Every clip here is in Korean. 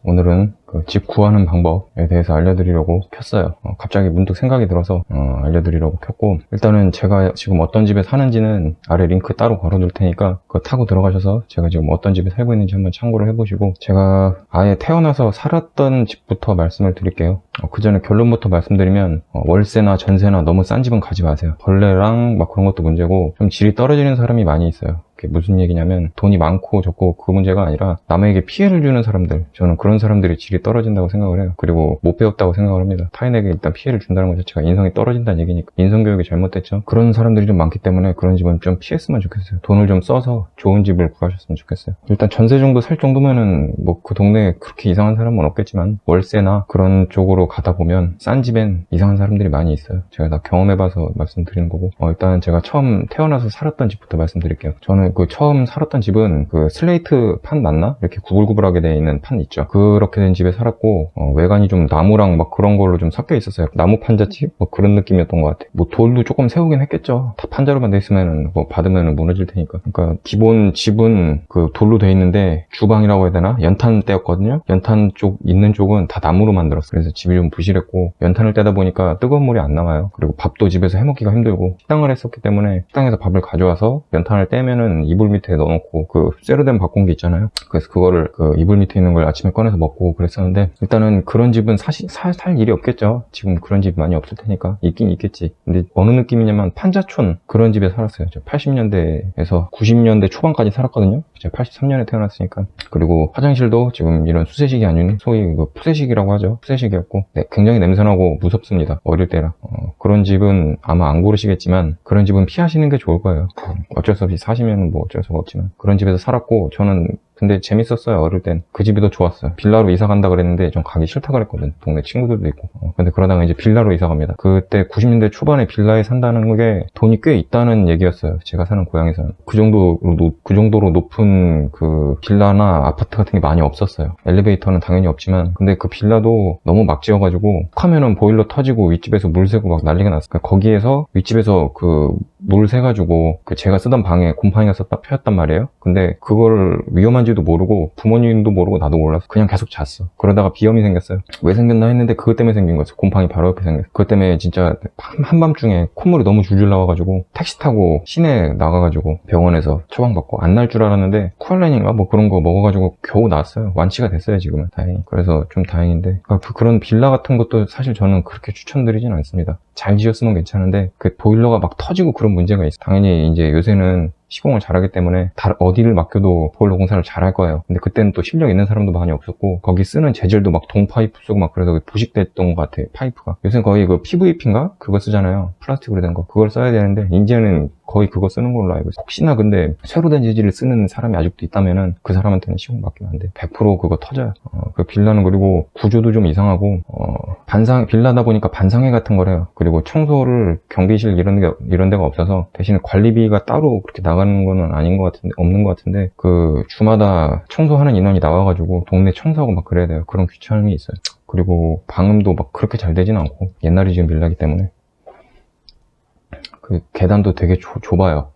오늘은 그 집 구하는 방법에 대해서 알려드리려고 켰어요. 갑자기 문득 생각이 들어서 알려드리려고 켰고, 일단은 제가 지금 어떤 집에 사는지는 아래 링크 따로 걸어둘 테니까 그거 타고 들어가셔서 제가 지금 어떤 집에 살고 있는지 한번 참고를 해보시고, 제가 아예 태어나서 살았던 집부터 말씀을 드릴게요. 그 전에 결론부터 말씀드리면 월세나 전세나 너무 싼 집은 가지 마세요. 벌레랑 막 그런 것도 문제고 좀 질이 떨어지는 사람이 많이 있어요. 그게 무슨 얘기냐면 돈이 많고 적고 그 문제가 아니라 남에게 피해를 주는 사람들, 저는 그런 사람들이 질이 떨어진다고 생각을 해요. 그리고 못 배웠다고 생각을 합니다. 타인에게 일단 피해를 준다는 것 자체가 인성이 떨어진다는 얘기니까 인성교육이 잘못됐죠. 그런 사람들이 좀 많기 때문에 그런 집은 좀 피했으면 좋겠어요. 돈을 좀 써서 좋은 집을 구하셨으면 좋겠어요. 일단 전세 정도 살 정도면은 뭐 그 동네에 그렇게 이상한 사람은 없겠지만 월세나 그런 쪽으로 가다 보면 싼 집엔 이상한 사람들이 많이 있어요. 제가 다 경험해봐서 말씀드리는 거고, 일단 제가 처음 태어나서 살았던 집부터 말씀드릴게요. 저는 그 처음 살았던 집은 그 슬레이트 판 맞나? 이렇게 구불구불하게 되어 있는 판 있죠. 그렇게 된 집에 살았고, 외관이 좀 나무랑 막 그런 걸로 좀 섞여 있었어요. 나무 판자집? 뭐 그런 느낌이었던 것 같아요. 뭐 돌도 조금 세우긴 했겠죠. 다 판자로만 돼 있으면은 뭐 받으면은 무너질 테니까. 그러니까 기본 집은 그 돌로 돼 있는데 주방이라고 해야 되나? 연탄 때였거든요. 연탄 쪽 있는 쪽은 다 나무로 만들었어요. 그래서 집이 좀 부실했고, 연탄을 떼다 보니까 뜨거운 물이 안 나와요. 그리고 밥도 집에서 해먹기가 힘들고, 식당을 했었기 때문에 식당에서 밥을 가져와서 연탄을 떼면은 이불 밑에 넣어놓고 그 쇠로 된 밥공기 있잖아요. 그래서 그거를 그 이불 밑에 있는 걸 아침에 꺼내서 먹고 그랬었는데, 일단은 그런 집은 살 일이 없겠죠. 지금 그런 집 많이 없을 테니까. 있긴 있겠지. 근데 어느 느낌이냐면 판자촌 그런 집에 살았어요. 저 80년대에서 90년대 초반까지 살았거든요. 제가 83년에 태어났으니까. 그리고 화장실도 지금 이런 수세식이 아닌 소위 그 푸세식이라고 하죠. 푸세식이었고, 네, 굉장히 냄새나고 무섭습니다. 어릴 때라. 그런 집은 아마 안 고르시겠지만 그런 집은 피하시는 게 좋을 거예요. 어쩔 수 없이 사시면 뭐 어쩔 수가 없지만 그런 집에서 살았고, 저는 근데 재밌었어요. 어릴 땐 그 집이 더 좋았어요. 빌라로 이사 간다 그랬는데 전 가기 싫다 그랬거든. 동네 친구들도 있고. 근데 그러다가 이제 빌라로 이사 갑니다. 그때 90년대 초반에 빌라에 산다는 게 돈이 꽤 있다는 얘기였어요. 제가 사는 고향에서는 그 정도로 높은 그 빌라나 아파트 같은 게 많이 없었어요. 엘리베이터는 당연히 없지만, 근데 그 빌라도 너무 막 지어가지고 툭하면은 보일러 터지고 윗집에서 물 새고 막 난리가 났어요. 그러니까 거기에서 윗집에서 그 물 새가지고 그 제가 쓰던 방에 곰팡이가 폈단 말이에요. 근데 그걸 위험한지도 모르고 부모님도 모르고 나도 몰라서 그냥 계속 잤어. 그러다가 비염이 생겼어요. 왜 생겼나 했는데 그것 때문에 생긴 거였어. 곰팡이 바로 옆에 생겼어. 그것 때문에 진짜 한밤중에 콧물이 너무 줄줄 나와가지고 택시 타고 시내 나가가지고 병원에서 처방받고, 안 날 줄 알았는데 쿠알렌인가 뭐 그런 거 먹어가지고 겨우 나았어요. 완치가 됐어요 지금은, 다행히. 그래서 좀 다행인데, 그런 빌라 같은 것도 사실 저는 그렇게 추천드리진 않습니다. 잘 지었으면 괜찮은데 그 보일러가 막 터지고 그런 문제가 있어요. 당연히 이제 요새는 시공을 잘하기 때문에 어디를 맡겨도 보일러 공사를 잘할 거예요. 근데 그때는 또 실력 있는 사람도 많이 없었고, 거기 쓰는 재질도 막 동파이프 쓰고 막 그래서 부식됐던 것 같아요. 파이프가. 요새는 거의 그 PVP인가? 그거 쓰잖아요. 플라스틱으로 된 거. 그걸 써야 되는데 이제는 거의 그거 쓰는 걸로 알고 있어요. 혹시나 근데 새로 된 재질을 쓰는 사람이 아직도 있다면은 그 사람한테는 시공 맡기면 안 돼. 100% 그거 터져요. 그 빌라는, 그리고 구조도 좀 이상하고, 빌라다 보니까 반상회 같은 걸 해요. 그리고 청소를 경비실 이런 데가 없어서 대신에 관리비가 따로 그렇게 나가는 거는 아닌 것 같은데, 없는 것 같은데, 그 주마다 청소하는 인원이 나와가지고 동네 청소하고 막 그래야 돼요. 그런 귀찮음이 있어요. 그리고 방음도 막 그렇게 잘 되진 않고, 옛날에 지은 빌라기 때문에 그 계단도 되게 좁아요.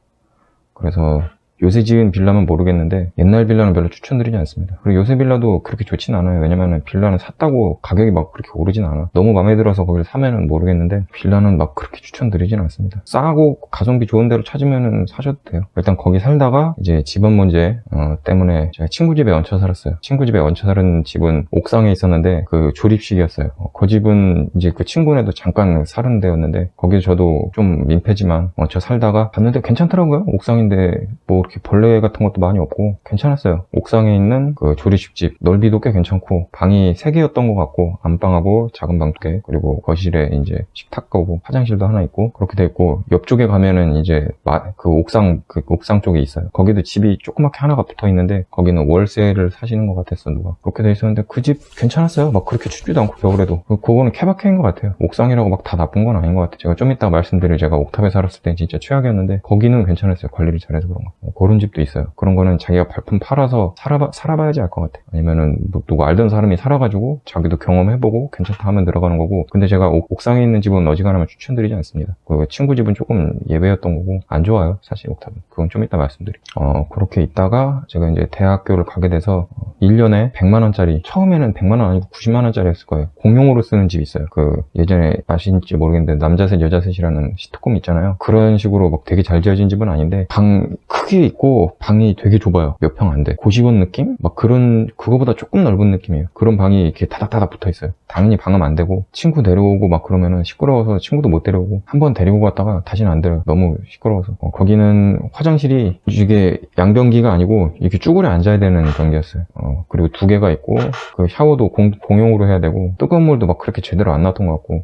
그래서 요새 지은 빌라면 모르겠는데 옛날 빌라는 별로 추천드리지 않습니다. 그리고 요새 빌라도 그렇게 좋진 않아요. 왜냐면은 빌라는 샀다고 가격이 막 그렇게 오르진 않아. 너무 마음에 들어서 거기를 사면은 모르겠는데 빌라는 막 그렇게 추천드리진 않습니다. 싸고 가성비 좋은 데로 찾으면은 사셔도 돼요. 일단 거기 살다가 이제 집안 문제 때문에 제가 친구 집에 얹혀 살았어요. 친구 집에 얹혀 사는 집은 옥상에 있었는데 그 조립식이었어요. 그 집은 이제 그 친구네도 잠깐 사는 데였는데, 거기서 저도 좀 민폐지만 얹혀 살다가 봤는데 괜찮더라고요. 옥상인데 뭐 이렇게 벌레 같은 것도 많이 없고 괜찮았어요. 옥상에 있는 그 조리식집 넓이도 꽤 괜찮고, 방이 3개였던 것 같고, 안방하고 작은 방 2개, 그리고 거실에 이제 식탁하고 화장실도 하나 있고 그렇게 돼 있고, 옆쪽에 가면은 이제 그 옥상 쪽에 있어요. 거기도 집이 조그맣게 하나가 붙어 있는데 거기는 월세를 사시는 것 같았어, 누가. 그렇게 돼 있었는데 그 집 괜찮았어요. 막 그렇게 춥지도 않고 겨울에도. 그거는 케바케인 것 같아요. 옥상이라고 막 다 나쁜 건 아닌 것 같아요. 제가 좀 이따가 말씀드릴, 제가 옥탑에 살았을 땐 진짜 최악이었는데 거기는 괜찮았어요. 관리를 잘해서 그런 거. 그런 집도 있어요. 그런 거는 자기가 발품 팔아서 살아봐야지 알 것 같아. 아니면은 뭐 누구 알던 사람이 살아가지고 자기도 경험해보고 괜찮다 하면 들어가는 거고. 근데 제가 옥상에 있는 집은 어지간하면 추천드리지 않습니다. 그 친구 집은 조금 예외였던 거고 안 좋아요, 사실 옥탑은. 그건 좀 이따 말씀드릴게요. 그렇게 있다가 제가 이제 대학교를 가게 돼서 1년에 100만 원짜리, 처음에는 100만 원 아니고 90만 원짜리였을 거예요. 공용으로 쓰는 집이 있어요. 그 예전에 아시는지 모르겠는데 남자셋 여자셋이라는 시트콤 있잖아요. 그런 식으로 막 되게 잘 지어진 집은 아닌데 방 크게 있고 방이 되게 좁아요. 몇 평 안 돼. 고시원 느낌? 막 그거보다 조금 넓은 느낌이에요. 그런 방이 이렇게 다닥다닥 붙어 있어요. 당연히 방은 안 되고 친구 데려오고 막 그러면은 시끄러워서 친구도 못 데려오고 한 번 데리고 갔다가 다시는 안 데려요. 너무 시끄러워서. 거기는 화장실이 이게 양변기가 아니고 이렇게 쭈그려 앉아야 되는 변기였어요. 그리고 2개가 있고 그 샤워도 공용으로 해야 되고 뜨거운 물도 막 그렇게 제대로 안 나왔던 것 같고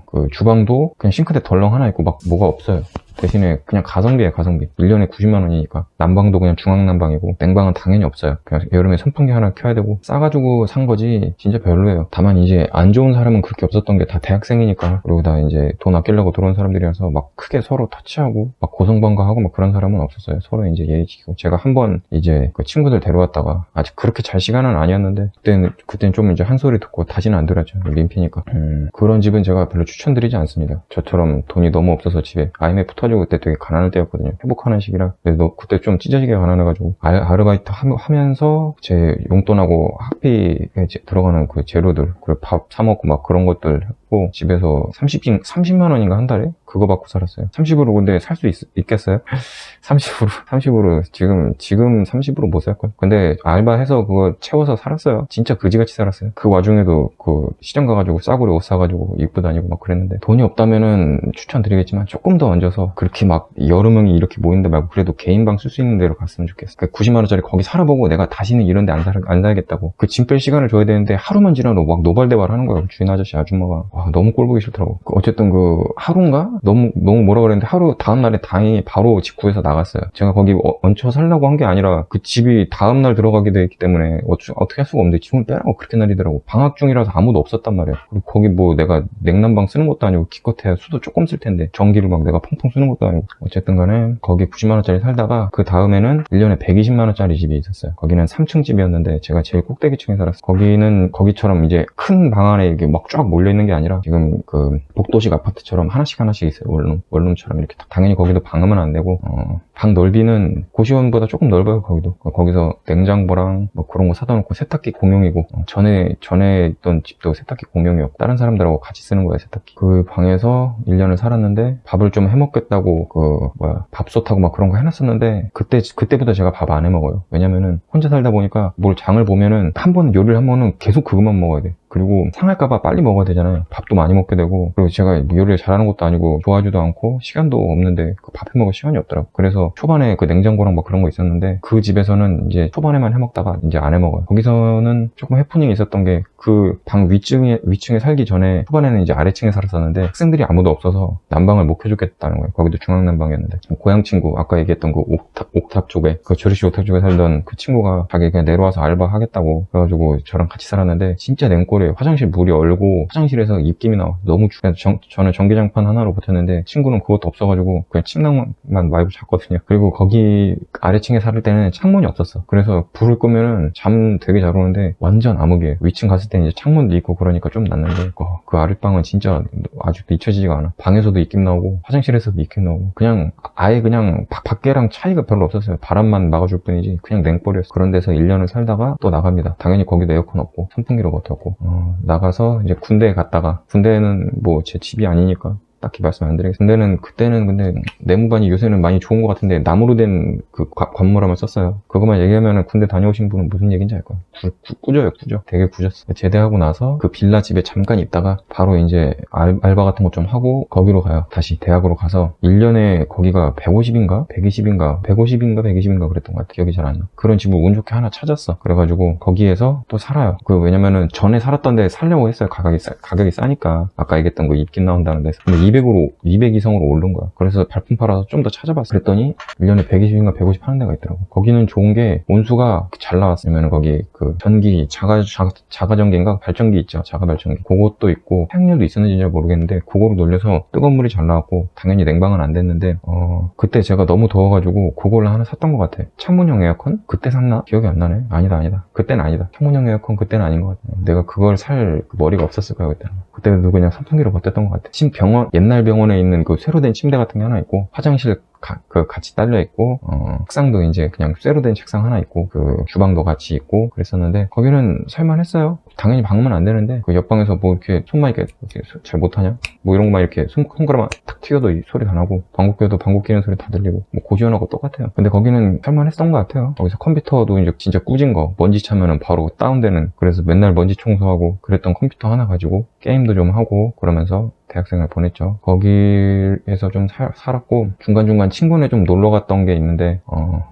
그 주방도 그냥 싱크대 덜렁 하나 있고 막 뭐가 없어요. 대신에 그냥 가성비예요, 가성비. 1년에 90만 원이니까. 난방도 그냥 중앙난방이고 냉방은 당연히 없어요. 그냥 여름에 선풍기 하나 켜야 되고 싸가지고 산 거지 진짜 별로예요. 다만 이제 안 좋은 사람은 그렇게 없었던 게 다 대학생이니까, 그리고 다 이제 돈 아끼려고 들어온 사람들이라서 막 크게 서로 터치하고 막 고성방가하고 막 그런 사람은 없었어요. 서로 이제 예의 지키고. 제가 한번 이제 그 친구들 데려왔다가 아직 그렇게 잘 시간은 아니었는데 그때는 좀 이제 한 소리 듣고 다시는 안 들었죠. 민폐니까. 그런 집은 제가 별로 추천드리지 않습니다. 저처럼 돈이 너무 없어서 집에 IMF 터지고 그때 되게 가난할 때였거든요. 회복하는 시기라. 그래서 그때 좀 찢어지게 가난해가지고 아르바이트 하면서 제 용돈하고 학비에 들어가는 그 재료들, 그리고 밥 사 먹고 막 그런 것들 했고, 집에서 30만 원인가 한 달에 그거 받고 살았어요. 30으로 근데 살 수 있겠어요? 30으로 지금 30으로 못 살걸. 근데 알바해서 그거 채워서 살았어요. 진짜 그지같이 살았어요. 그 와중에도 그 시장 가가지고 싸구려 옷 사가지고 입고 다니고 막 그랬는데, 돈이 없다면은 추천드리겠지만 조금 더 얹어서 그렇게 막 여러 명이 이렇게 모이는데 말고 그래도 개인 방 쓸 수 있는 데로 갔으면 좋겠어. 그 90만 원짜리 거기 살아보고 내가 다시는 이런 데 안 살겠다고 그 짐 뺄 시간을 줘야 되는데 하루만 지나도 막 노발대발 하는 거야. 주인 아저씨 아줌마가. 와, 너무 꼴 보기 싫더라고. 어쨌든 그 하루인가? 너무 뭐라 그랬는데 하루 다음날에 다행히 바로 집 구해서 나갔어요. 제가 거기 얹혀 살려고 한 게 아니라 그 집이 다음날 들어가게 돼 있기 때문에 어떻게 할 수가 없는데 짐을 빼라고 그렇게 날리더라고. 방학 중이라서 아무도 없었단 말이야. 그리고 거기 뭐 내가 냉난방 쓰는 것도 아니고 기껏해야 수도 조금 쓸 텐데 전기를 막 내가 펑펑 쓰는 것도 아니고. 어쨌든 간에 거기 90만 원짜리 살다가 그 다음에는 1년에 120만 원짜리 집이 있었어요. 거기는 3층 집이었는데 제가 제일 꼭대기층에 살았어요. 거기는 거기처럼 이제 큰 방 안에 이게 막 쫙 몰려있는 게 아니라 지금 그 복도식 아파트처럼 하나씩 있어요. 원룸처럼 이렇게. 당연히 거기도 방음은 안 되고 방 넓이는 고시원보다 조금 넓어요. 거기서 냉장고랑 뭐 그런 거 사다 놓고 세탁기 공용이고, 전에 있던 집도 세탁기 공용이었고 다른 사람들하고 같이 쓰는 거예요, 세탁기. 그 방에서 1년을 살았는데 밥을 좀 해먹겠다고 밥솥하고 막 그런 거 해놨었는데 그때부터 제가 밥 안 해먹어요. 왜냐면은 혼자 살다 보니까 뭘 장을 보면은 한 번 요리를 하면은 계속 그것만 먹어야 돼. 그리고 상할까봐 빨리 먹어야 되잖아요. 밥도 많이 먹게 되고, 그리고 제가 요리를 잘하는 것도 아니고 좋아하지도 않고 시간도 없는데 그 밥 해먹을 시간이 없더라고. 그래서 초반에 그 냉장고랑 뭐 그런 거 있었는데 그 집에서는 이제 초반에만 해먹다가 이제 안 해먹어요. 거기서는 조금 해프닝이 있었던 게 그 방 위층에 살기 전에 초반에는 이제 아래층에 살았었는데 학생들이 아무도 없어서 난방을 못 켜줬겠다는 거예요. 거기도 중앙난방이었는데 고향 친구, 아까 얘기했던 그 옥탑 쪽에, 그 조리씨 옥탑 쪽에 살던 그 친구가 자기 그냥 내려와서 알바 하겠다고 그래가지고 저랑 같이 살았는데 진짜 냉골이에요. 화장실 물이 얼고 화장실에서 입김이 나와. 너무 저는 전기장판 하나로 버텼는데 친구는 그것도 없어가지고 그냥 침낭만 말고 잤거든요. 그리고 거기 아래층에 살 때는 창문이 없었어. 그래서 불을 끄면은 잠 되게 잘 오는데 완전 암흑이에요. 위층 갔을 때는 이제 창문도 있고 그러니까 좀 낫는데 그 아랫방은 진짜 아직도 잊혀지지가 않아. 방에서도 입김 나오고 화장실에서도 입김 나오고 그냥 아예 그냥 밖에랑 차이가 별로 없었어요. 바람만 막아줄 뿐이지 그냥 냉벌이었어. 그런 데서 1년을 살다가 또 나갑니다. 당연히 거기도 에어컨 없고 선풍기로 버텼고 나가서 이제 군대에 갔다가, 군대는 뭐 제 집이 아니니까 딱히 말씀 안 드리겠습니다. 그때는 근데 내무반이 요새는 많이 좋은 것 같은데 나무로 된 그 관무람을 썼어요. 그것만 얘기하면은 군대 다녀오신 분은 무슨 얘기인지 알 거야. 꾸져요. 되게 꾸졌어. 제대하고 나서 그 빌라 집에 잠깐 있다가 바로 이제 알바 같은 거 좀 하고 거기로 가요. 다시 대학으로 가서 1년에 거기가 150인가 120인가 150인가 그랬던 것 같아. 기억이 잘 안 나. 그런 집을 운 좋게 하나 찾았어. 그래가지고 거기에서 또 살아요. 왜냐면은 전에 살았던 데 살려고 했어요. 가격이 싸니까. 아까 얘기했던 거 입김 나온다는 데서. 근데 200으로 200 이상으로 오른 거야. 그래서 발품 팔아서 좀 더 찾아봤어. 그랬더니 1년에 120인가 150 하는 데가 있더라고. 거기는 좋은 게 온수가 잘 나왔으면 거기 그 전기 자가전기인가 발전기 있죠. 자가발전기 그것도 있고 사용료도 있었는지 잘 모르겠는데 그거로 돌려서 뜨거운 물이 잘 나왔고 당연히 냉방은 안 됐는데 그때 제가 너무 더워가지고 그걸 하나 샀던 것 같아. 창문형 에어컨? 그때 샀나? 기억이 안 나네. 아니다. 그때는 아니다. 창문형 에어컨 그때는 아닌 것 같아. 내가 그걸 살 머리가 없었을 거야 그때는. 그때도 그냥 선풍기로 버텼던 것 같아. 옛날 병원에 있는 그 쇠로 된 침대 같은 게 하나 있고 화장실 같이 딸려 있고 책상도 이제 그냥 쇠로 된 책상 하나 있고 그 주방도 같이 있고 그랬었는데 거기는 살만했어요. 당연히 방음은 안 되는데 그 옆방에서 뭐 이렇게 손만 이렇게 잘 못하냐? 뭐 이런 것만 이렇게 손가락만 탁 튀겨도 이 소리 다 나고 방귀 껴도 방귀 끼는 소리 다 들리고 뭐 고시원하고 똑같아요. 근데 거기는 살만했던 것 같아요. 거기서 컴퓨터도 이제 진짜 꾸진 거 먼지 차면은 바로 다운되는 그래서 맨날 먼지 청소하고 그랬던 컴퓨터 하나 가지고 게임도 좀 하고 그러면서 대학생을 보냈죠. 거기에서 좀 살았고 중간중간 친구네 좀 놀러 갔던 게 있는데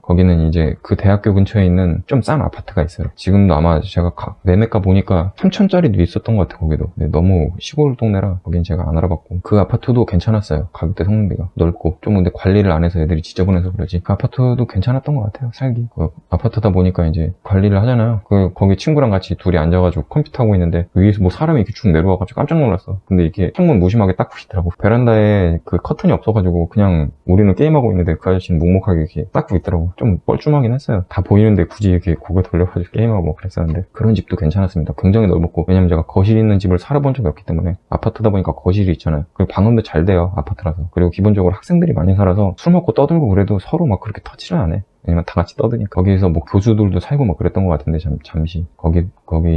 거기는 이제 그 대학교 근처에 있는 좀 싼 아파트가 있어요. 지금도 아마 제가 매매가 보니까 3천짜리도 있었던 것 같아요. 거기도. 근데 너무 시골 동네라 거긴 제가 안 알아봤고 그 아파트도 괜찮았어요. 가격대 성능비가 넓고 좀 근데 관리를 안 해서 애들이 지저분해서 그러지 그 아파트도 괜찮았던 것 같아요. 살기 그 아파트다 보니까 이제 관리를 하잖아요. 거기 친구랑 같이 둘이 앉아가지고 컴퓨터 하고 있는데 위에서 뭐 사람이 이렇게 쭉 내려와가지고 깜짝 놀랐어. 근데 이게 창문 무심하게 닦고 있더라고. 베란다에 그 커튼이 없어가지고 그냥 우리는 게임하고 있는데 그 아저씨는 묵묵하게 이렇게 닦고 있더라고. 좀 뻘쭘하긴 했어요. 다 보이는데 굳이 이렇게 고개 돌려가지고 게임하고 그랬었는데 그런 집도 괜찮았습니다. 굉장히 넓었고 왜냐면 제가 거실 있는 집을 살아본 적이 없기 때문에 아파트다 보니까 거실이 있잖아요. 그리고 방음도 잘 돼요. 아파트라서. 그리고 기본적으로 학생들이 많이 살아서 술 먹고 떠들고 그래도 서로 막 그렇게 터치를 안 해. 왜냐면 다 같이 떠드니까. 거기에서 뭐 교수들도 살고 막 그랬던 것 같은데, 잠시. 거기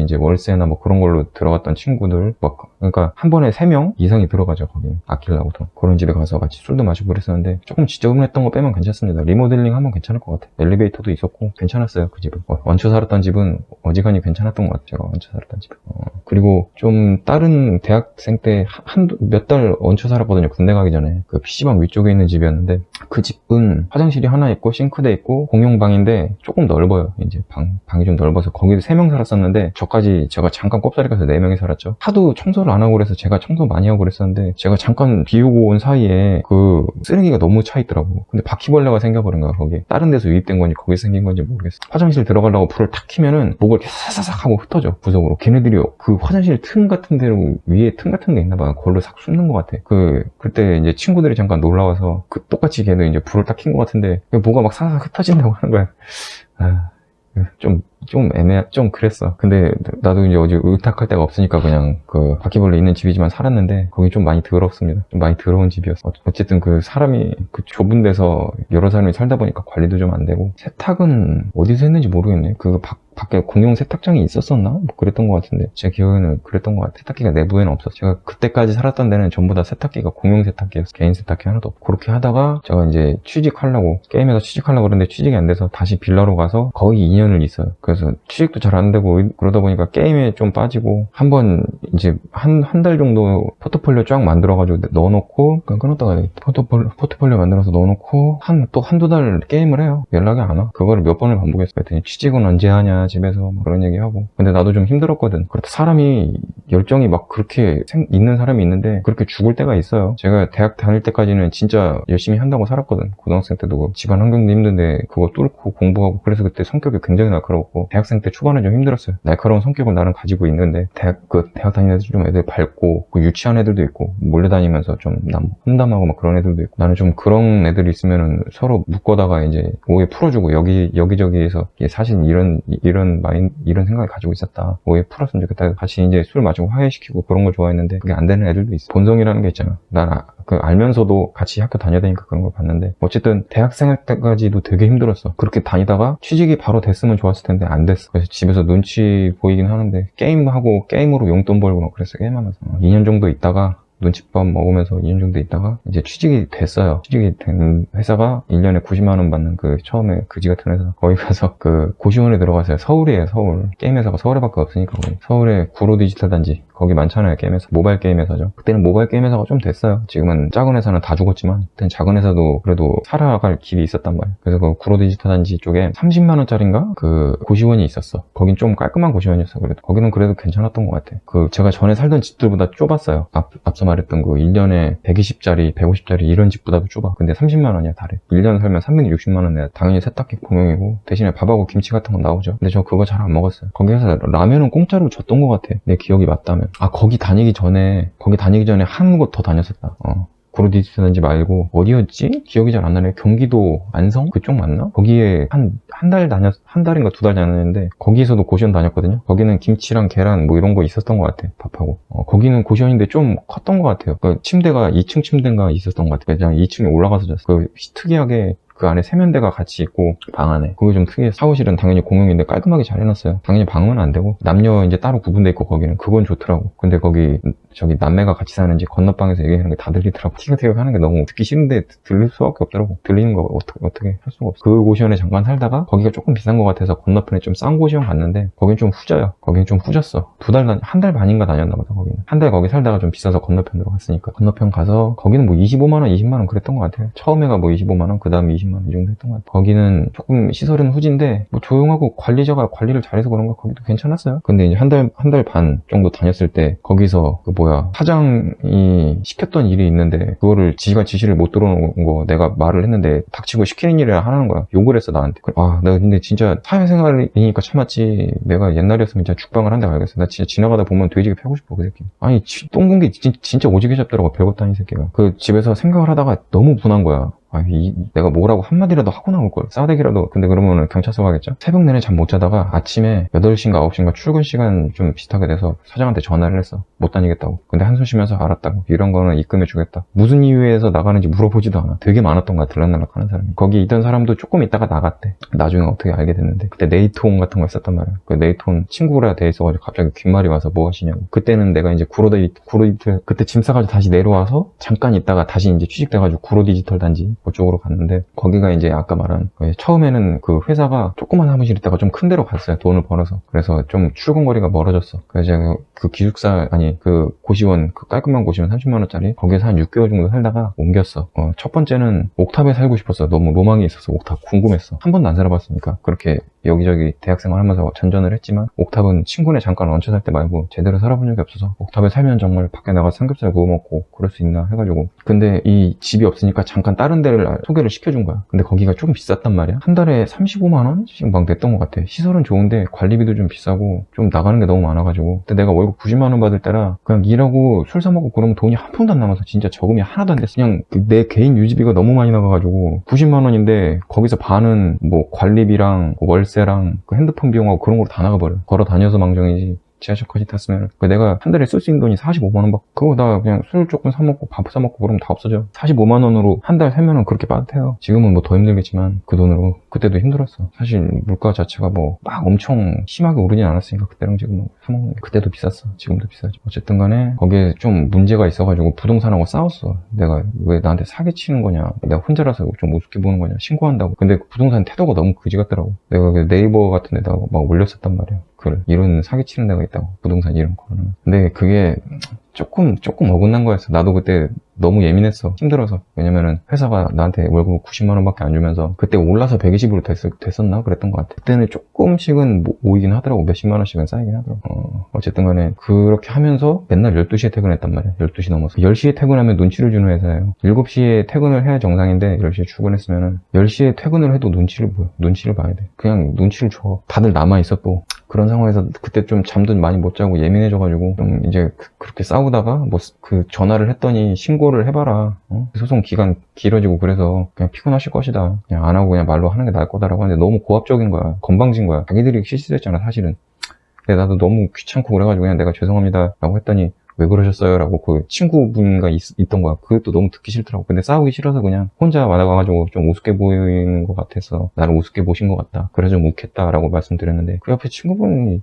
이제 월세나 뭐 그런 걸로 들어갔던 친구들, 그러니까 한 번에 3명 이상이 들어가죠, 거기. 아끼려고 더. 그런 집에 가서 같이 술도 마시고 그랬었는데, 조금 지저분했던 거 빼면 괜찮습니다. 리모델링 하면 괜찮을 것 같아요. 엘리베이터도 있었고, 괜찮았어요, 그 집은. 얹혀 살았던 집은 어지간히 괜찮았던 것 같아요, 제가 얹혀 살았던 집은. 그리고 좀 다른 대학생 때 몇 달 얹혀 살았거든요, 군대 가기 전에. 그 PC방 위쪽에 있는 집이었는데, 그 집은 화장실이 하나 있고, 싱크대 있고, 공용방인데 조금 넓어요. 이제 방이 좀 넓어서 거기도 3명 살았었는데 저까지 제가 잠깐 꼽사리 가서 4명이 살았죠. 하도 청소를 안 하고 그래서 제가 청소 많이 하고 그랬었는데 제가 잠깐 비우고 온 사이에 그 쓰레기가 너무 차 있더라고. 근데 바퀴벌레가 생겨버린 거야. 거기 다른 데서 유입된 건지 거기 생긴 건지 모르겠어. 화장실 들어가려고 불을 탁 켜면은 목을 이렇게 사사삭 하고 흩어져. 구석으로. 걔네들이 그 화장실 틈 같은 데로 위에 틈 같은 게 있나 봐. 그걸로 싹 숨는 것 같아. 그때 이제 친구들이 잠깐 놀라와서 똑같이 걔는 이제 불을 딱 킨 것 같은데 뭐가 막 사사삭 흩어진다고 하는 거야. 좀 그랬어. 근데 나도 이제 어디 의탁할 데가 없으니까 그냥 그 바퀴벌레 있는 집이지만 살았는데 거기 좀 많이 더럽습니다. 좀 많이 더러운 집이었어. 어쨌든 그 사람이 그 좁은 데서 여러 사람이 살다 보니까 관리도 좀 안 되고 세탁은 어디서 했는지 모르겠네. 밖에 공용 세탁장이 있었었나? 뭐 그랬던 것 같은데 제 기억에는 그랬던 것 같아요. 세탁기가 내부에는 없었어요. 제가 그때까지 살았던 데는 전부 다 세탁기가 공용 세탁기였어요. 개인 세탁기 하나도 없고 그렇게 하다가 제가 이제 게임에서 취직하려고 그랬는데 취직이 안 돼서 다시 빌라로 가서 거의 2년을 있어요. 그래서 취직도 잘 안 되고 그러다 보니까 게임에 좀 빠지고 한번 이제 한 달 정도 포트폴리오 쫙 만들어가지고 넣어놓고 끊었다가 포트폴리오 만들어서 넣어놓고 또 한두 달 게임을 해요. 연락이 안 와. 그거를 몇 번을 반복했어요. 그랬더니 취직은 언제 하냐 집에서 뭐 그런 얘기하고. 근데 나도 좀 힘들었거든. 그렇다 사람이 열정이 막 그렇게 있는 사람이 있는데 그렇게 죽을 때가 있어요. 제가 대학 다닐 때까지는 진짜 열심히 한다고 살았거든. 고등학생 때도 집안 환경도 힘든데 그거 뚫고 공부하고 그래서 그때 성격이 굉장히 날카로웠고 대학생 때 초반에 좀 힘들었어요. 날카로운 성격을 나는 가지고 있는데 대학 다니는 애들 좀 애들 밝고 유치한 애들도 있고 몰래 다니면서 좀 험담하고 막 그런 애들도 있고 나는 좀 그런 애들이 있으면은 서로 묶어다가 이제 오해 풀어주고 여기저기에서 사실 이런 생각을 가지고 있었다. 오해 풀었으면 좋겠다. 같이 이제 술 마시고 화해시키고 그런 걸 좋아했는데 그게 안 되는 애들도 있어. 본성이라는 게 있잖아. 난 알면서도 같이 학교 다녀다니까 그런 걸 봤는데 어쨌든 대학생 때까지도 되게 힘들었어. 그렇게 다니다가 취직이 바로 됐으면 좋았을 텐데 안 됐어. 그래서 집에서 눈치 보이긴 하는데 게임하고 게임으로 용돈 벌고 막 그랬어. 게임하면서 2년 정도 있다가 눈칫밥 먹으면서 2년 정도 있다가 이제 취직이 됐어요. 취직이 된 회사가 1년에 90만 원 받는 처음에 그지 같은 회사. 거기 가서 고시원에 들어갔어요. 서울이에요, 서울. 게임 회사가 서울에밖에 없으니까 서울에 구로 디지털 단지 거기 많잖아요, 게임 회사. 모바일 게임 회사죠. 그때는 모바일 게임 회사가 좀 됐어요. 지금은 작은 회사는 다 죽었지만 그때는 작은 회사도 그래도 살아갈 길이 있었단 말이에요. 그래서 그 구로 디지털 단지 쪽에 30만원짜리인가? 그 고시원이 있었어. 거긴 좀 깔끔한 고시원이었어. 그래도 거기는 그래도 괜찮았던 것 같아. 그 제가 전에 살던 집들보다 좁았어요. 앞서 말했던 그 1년에 120짜리 150짜리 이런 집보다도 좁아. 근데 30만원이야 달에. 1년 살면 360만원 내야 당연히 세탁기 공용이고 대신에 밥하고 김치 같은 건 나오죠. 근데 저 그거 잘 안 먹었어요. 거기서 라면은 공짜로 줬던 것 같아. 내 기억이 맞다면. 아, 거기 다니기 전에 한 곳 더 다녔었다. 구로 디지털 단지 말고 어디였지? 기억이 잘 안 나네. 경기도 안성? 그쪽 맞나? 거기에 한 달인가 2달 다녔는데 거기에서도 고시원 다녔거든요. 거기는 김치랑 계란 뭐 이런 거 있었던 것 같아. 밥하고. 거기는 고시원인데 좀 컸던 것 같아요. 그 침대가 2층 침대인가 있었던 것 같아요. 그냥 2층에 올라가서 잤어. 그 특이하게 그 안에 세면대가 같이 있고 방 안에 그게 좀 특이해. 샤워실은 당연히 공용인데 깔끔하게 잘 해놨어요. 당연히 방은 안 되고 남녀 이제 따로 구분돼 있고 거기는 그건 좋더라고. 근데 거기 저기 남매가 같이 사는지 건너방에서 얘기하는 게 다 들리더라고. 티격태격 하는 게 너무 듣기 싫은데 들릴 수밖에 없더라고. 들리는 거 어떻게 할 수가 없어. 그 고시원에 잠깐 살다가 거기가 조금 비싼 것 같아서 건너편에 좀 싼 고시원 갔는데 거긴 좀 후져요. 거긴 좀 후졌어. 한 달 반인가 다녔나 보다. 거기는 한 달 거기 살다가 좀 비싸서 건너편으로 갔으니까 건너편 가서 거기는 뭐 25만원 20만원 그랬던 것 같아요. 처음에가 뭐 25만원 그 다음에 20만원 이 정도 했던 것 같아요. 거기는 조금 시설은 후진데 뭐 조용하고 관리자가 관리를 잘해서 그런가 거기도 괜찮았어요. 근데 이제 한 달 반 정도 다녔을 때 거기서 사장이 시켰던 일이 있는데 그거를 지가 지시를 못 들어놓은 거 내가 말을 했는데 닥치고 시키는 일이라 하는 거야. 욕을 했어 나한테. 내가 근데 진짜 사회생활이니까 참았지. 내가 옛날이었으면 진짜 죽방을 한다 알겠어. 나 진짜 지나가다 보면 돼지게 패고 싶어 그 새끼. 아니 똥군기 진짜 오지게 잡더라고. 별것도 아닌 새끼가. 그 집에서 생각을 하다가 너무 분한 거야. 내가 뭐라고 한마디라도 하고 나올걸. 싸대기라도. 근데 그러면은 경찰서 가겠죠? 새벽 내내 잠 못 자다가 아침에 8시인가 9시인가 출근 시간 좀 비슷하게 돼서 사장한테 전화를 했어. 못 다니겠다고. 근데 한숨 쉬면서 알았다고. 이런 거는 입금해 주겠다. 무슨 이유에서 나가는지 물어보지도 않아. 되게 많았던 거야. 들락날락 하는 사람이. 거기 있던 사람도 조금 있다가 나갔대. 나중에 어떻게 알게 됐는데. 그때 네이트홈 같은 거 있었단 말이야. 그 네이트홈 친구라 돼 있어가지고 갑자기 귓말이 와서 뭐 하시냐고. 그때는 내가 이제 구로 디지털 그때 짐 싸가지고 다시 내려와서 잠깐 있다가 다시 이제 취직돼가지고 구로 디지털 단지 그쪽으로 갔는데 거기가 이제 아까 말한 처음에는 그 회사가 조그만 사무실 있다가 좀 큰 데로 갔어요. 돈을 벌어서. 그래서 좀 출근거리가 멀어졌어. 그래서 제가 그 기숙사 그 고시원 그 깔끔한 고시원 30만원짜리 거기서 한 6개월 정도 살다가 옮겼어. 첫 번째는 옥탑에 살고 싶었어. 너무 로망이 있어서 옥탑 궁금했어. 한 번도 안 살아봤으니까. 그렇게 여기저기 대학생활 하면서 전전을 했지만 옥탑은 친구네 잠깐 얹혀 살 때 말고 제대로 살아본 적이 없어서 옥탑에 살면 정말 밖에 나가서 삼겹살 구워 먹고 그럴 수 있나 해가지고. 근데 이 집이 없으니까 잠깐 다른 데를 소개를 시켜준 거야. 근데 거기가 조금 비쌌단 말이야. 한 달에 35만원씩 막 냈던 것 같아. 시설은 좋은데 관리비도 좀 비싸고 좀 나가는 게 너무 많아가지고. 근데 내가 월급 90만원 받을 때라 그냥 일하고 술 사 먹고 그러면 돈이 한 푼도 안 남아서 진짜 저금이 하나도 안 됐어. 그냥 내 개인 유지비가 너무 많이 나가가지고 90만원인데 거기서 반은 뭐 관리비랑 월세랑 그 핸드폰 비용하고 그런 걸로 다 나가버려. 걸어 다녀서 망정이지. 지하철까지 탔으면 내가 한 달에 쓸 수 있는 돈이 45만원 그거 나 그냥 술 조금 사먹고 밥 사먹고 그러면 다 없어져. 45만원으로 한 달 살면은 그렇게 빠듯해요. 지금은 뭐 더 힘들겠지만 그 돈으로 그때도 힘들었어. 사실 물가 자체가 뭐 막 엄청 심하게 오르진 않았으니까 그때랑 지금 사먹는 게 그때도 비쌌어. 지금도 비싸지. 어쨌든 간에 거기에 좀 문제가 있어가지고 부동산하고 싸웠어. 내가 왜 나한테 사기치는 거냐, 내가 혼자라서 좀 우습게 보는 거냐, 신고한다고. 근데 부동산 태도가 너무 그지 같더라고. 내가 네이버 같은 데다가 막 올렸었단 말이야. 이런 사기치는 데가 있다고. 부동산 이런 거는. 근데 그게 조금 어긋난 거였어. 나도 그때 너무 예민했어. 힘들어서. 왜냐면은 회사가 나한테 월급 90만원 밖에 안 주면서 그때 올라서 120으로 됐었나? 그랬던 것 같아. 그때는 조금씩은 모이긴 하더라고. 몇십만원씩은 쌓이긴 하더라고. 어쨌든 간에 그렇게 하면서 맨날 12시에 퇴근했단 말이야. 12시 넘어서. 10시에 퇴근하면 눈치를 주는 회사예요. 7시에 퇴근을 해야 정상인데 10시에 출근했으면은 10시에 퇴근을 해도 눈치를 봐야 돼. 그냥 눈치를 줘. 다들 남아있어 또. 그런 상황에서 그때 좀 잠도 많이 못 자고 예민해져가지고 좀 이제 그렇게 싸우다가 뭐 그 전화를 했더니 신고를 해봐라. 소송 기간 길어지고 그래서 그냥 피곤하실 것이다. 그냥 안 하고 그냥 말로 하는 게 나을 거다라고 하는데 너무 고압적인 거야. 건방진 거야. 자기들이 실수했잖아 사실은. 근데 나도 너무 귀찮고 그래가지고 그냥 내가 죄송합니다 라고 했더니 왜 그러셨어요? 라고 그 친구분과 있던 거야. 그것도 너무 듣기 싫더라고. 근데 싸우기 싫어서 그냥 혼자 와가지고 좀 우습게 보이는 것 같아서 나를 우습게 보신 것 같다. 그래서 좀 욱했다라고 말씀드렸는데 그 옆에 친구분이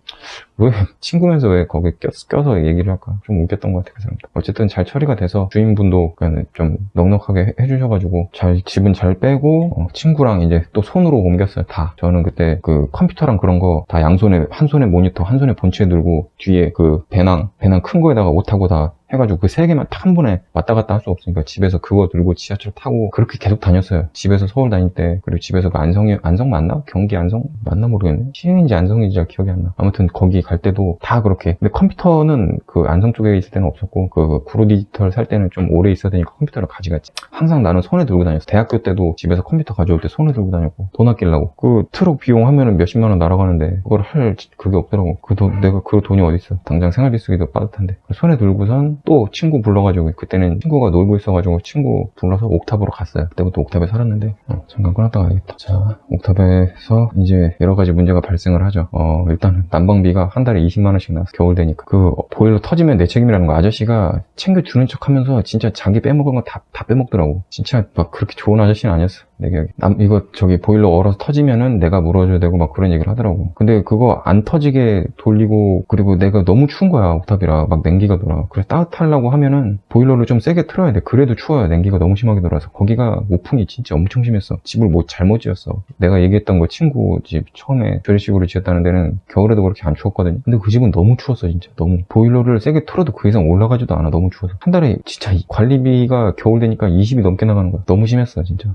왜 친구면서 왜 거기에 껴서 얘기를 할까? 좀 웃겼던 것 같아요. 그 사람도. 어쨌든 잘 처리가 돼서 주인분도 그냥 좀 넉넉하게 해주셔가지고 집은 잘 빼고 친구랑 이제 또 손으로 옮겼어요. 다. 저는 그때 그 컴퓨터랑 그런 거 다 양손에 한 손에 모니터 한 손에 본체 들고 뒤에 그 배낭 큰 거에다가 옷하고 다 해가지고 그 세 개만 딱 한 번에 왔다 갔다 할 수 없으니까 집에서 그거 들고 지하철 타고 그렇게 계속 다녔어요. 집에서 서울 다닐 때. 그리고 집에서 그 안성 맞나? 경기 안성? 맞나 모르겠네. 시흥인지 안성인지 잘 기억이 안 나. 아무튼 거기 갈 때도 다 그렇게. 근데 컴퓨터는 그 안성 쪽에 있을 때는 없었고 그 구로 디지털 살 때는 좀 오래 있어야 되니까 컴퓨터를 가져갔지. 항상 나는 손에 들고 다녔어. 대학교 때도 집에서 컴퓨터 가져올 때 손에 들고 다녔고 돈 아끼려고. 그 트럭 비용 하면은 몇십만 원 날아가는데 그걸 할 그게 없더라고. 내가 그 돈이 어딨어. 당장 생활비 쓰기도 빠듯한데. 손에 들고선 또 친구 불러가지고 그때는 친구가 놀고 있어가지고 친구 불러서 옥탑으로 갔어요. 그때부터 옥탑에 살았는데 잠깐 끊었다 가야겠다. 자, 옥탑에서 이제 여러 가지 문제가 발생을 하죠. 일단은 난방비가 한 달에 20만 원씩 나서 겨울 되니까 그 보일러 터지면 내 책임이라는 거 아저씨가 챙겨주는 척 하면서 진짜 자기 빼먹은 거 다 빼먹더라고. 진짜 막 그렇게 좋은 아저씨는 아니었어. 내 기억에. 이거 보일러 얼어서 터지면은 내가 물어줘야 되고 막 그런 얘기를 하더라고. 근데 그거 안 터지게 돌리고 그리고 내가 너무 추운 거야. 옥탑이라 막 냉기가 돌아. 그래서 따뜻하려고 하면은 보일러를 좀 세게 틀어야 돼. 그래도 추워요. 냉기가 너무 심하게 돌아서. 거기가 오풍이 진짜 엄청 심했어. 집을 뭐 잘못 지었어. 내가 얘기했던 거 친구 집 처음에 조리식으로 지었다는 데는 겨울에도 그렇게 안 추웠거든요. 근데 그 집은 너무 추웠어. 진짜 너무. 보일러를 세게 틀어도 그 이상 올라가지도 않아. 너무 추워서. 한 달에 진짜 관리비가 겨울 되니까 20이 넘게 나가는 거야. 너무 심했어 진짜.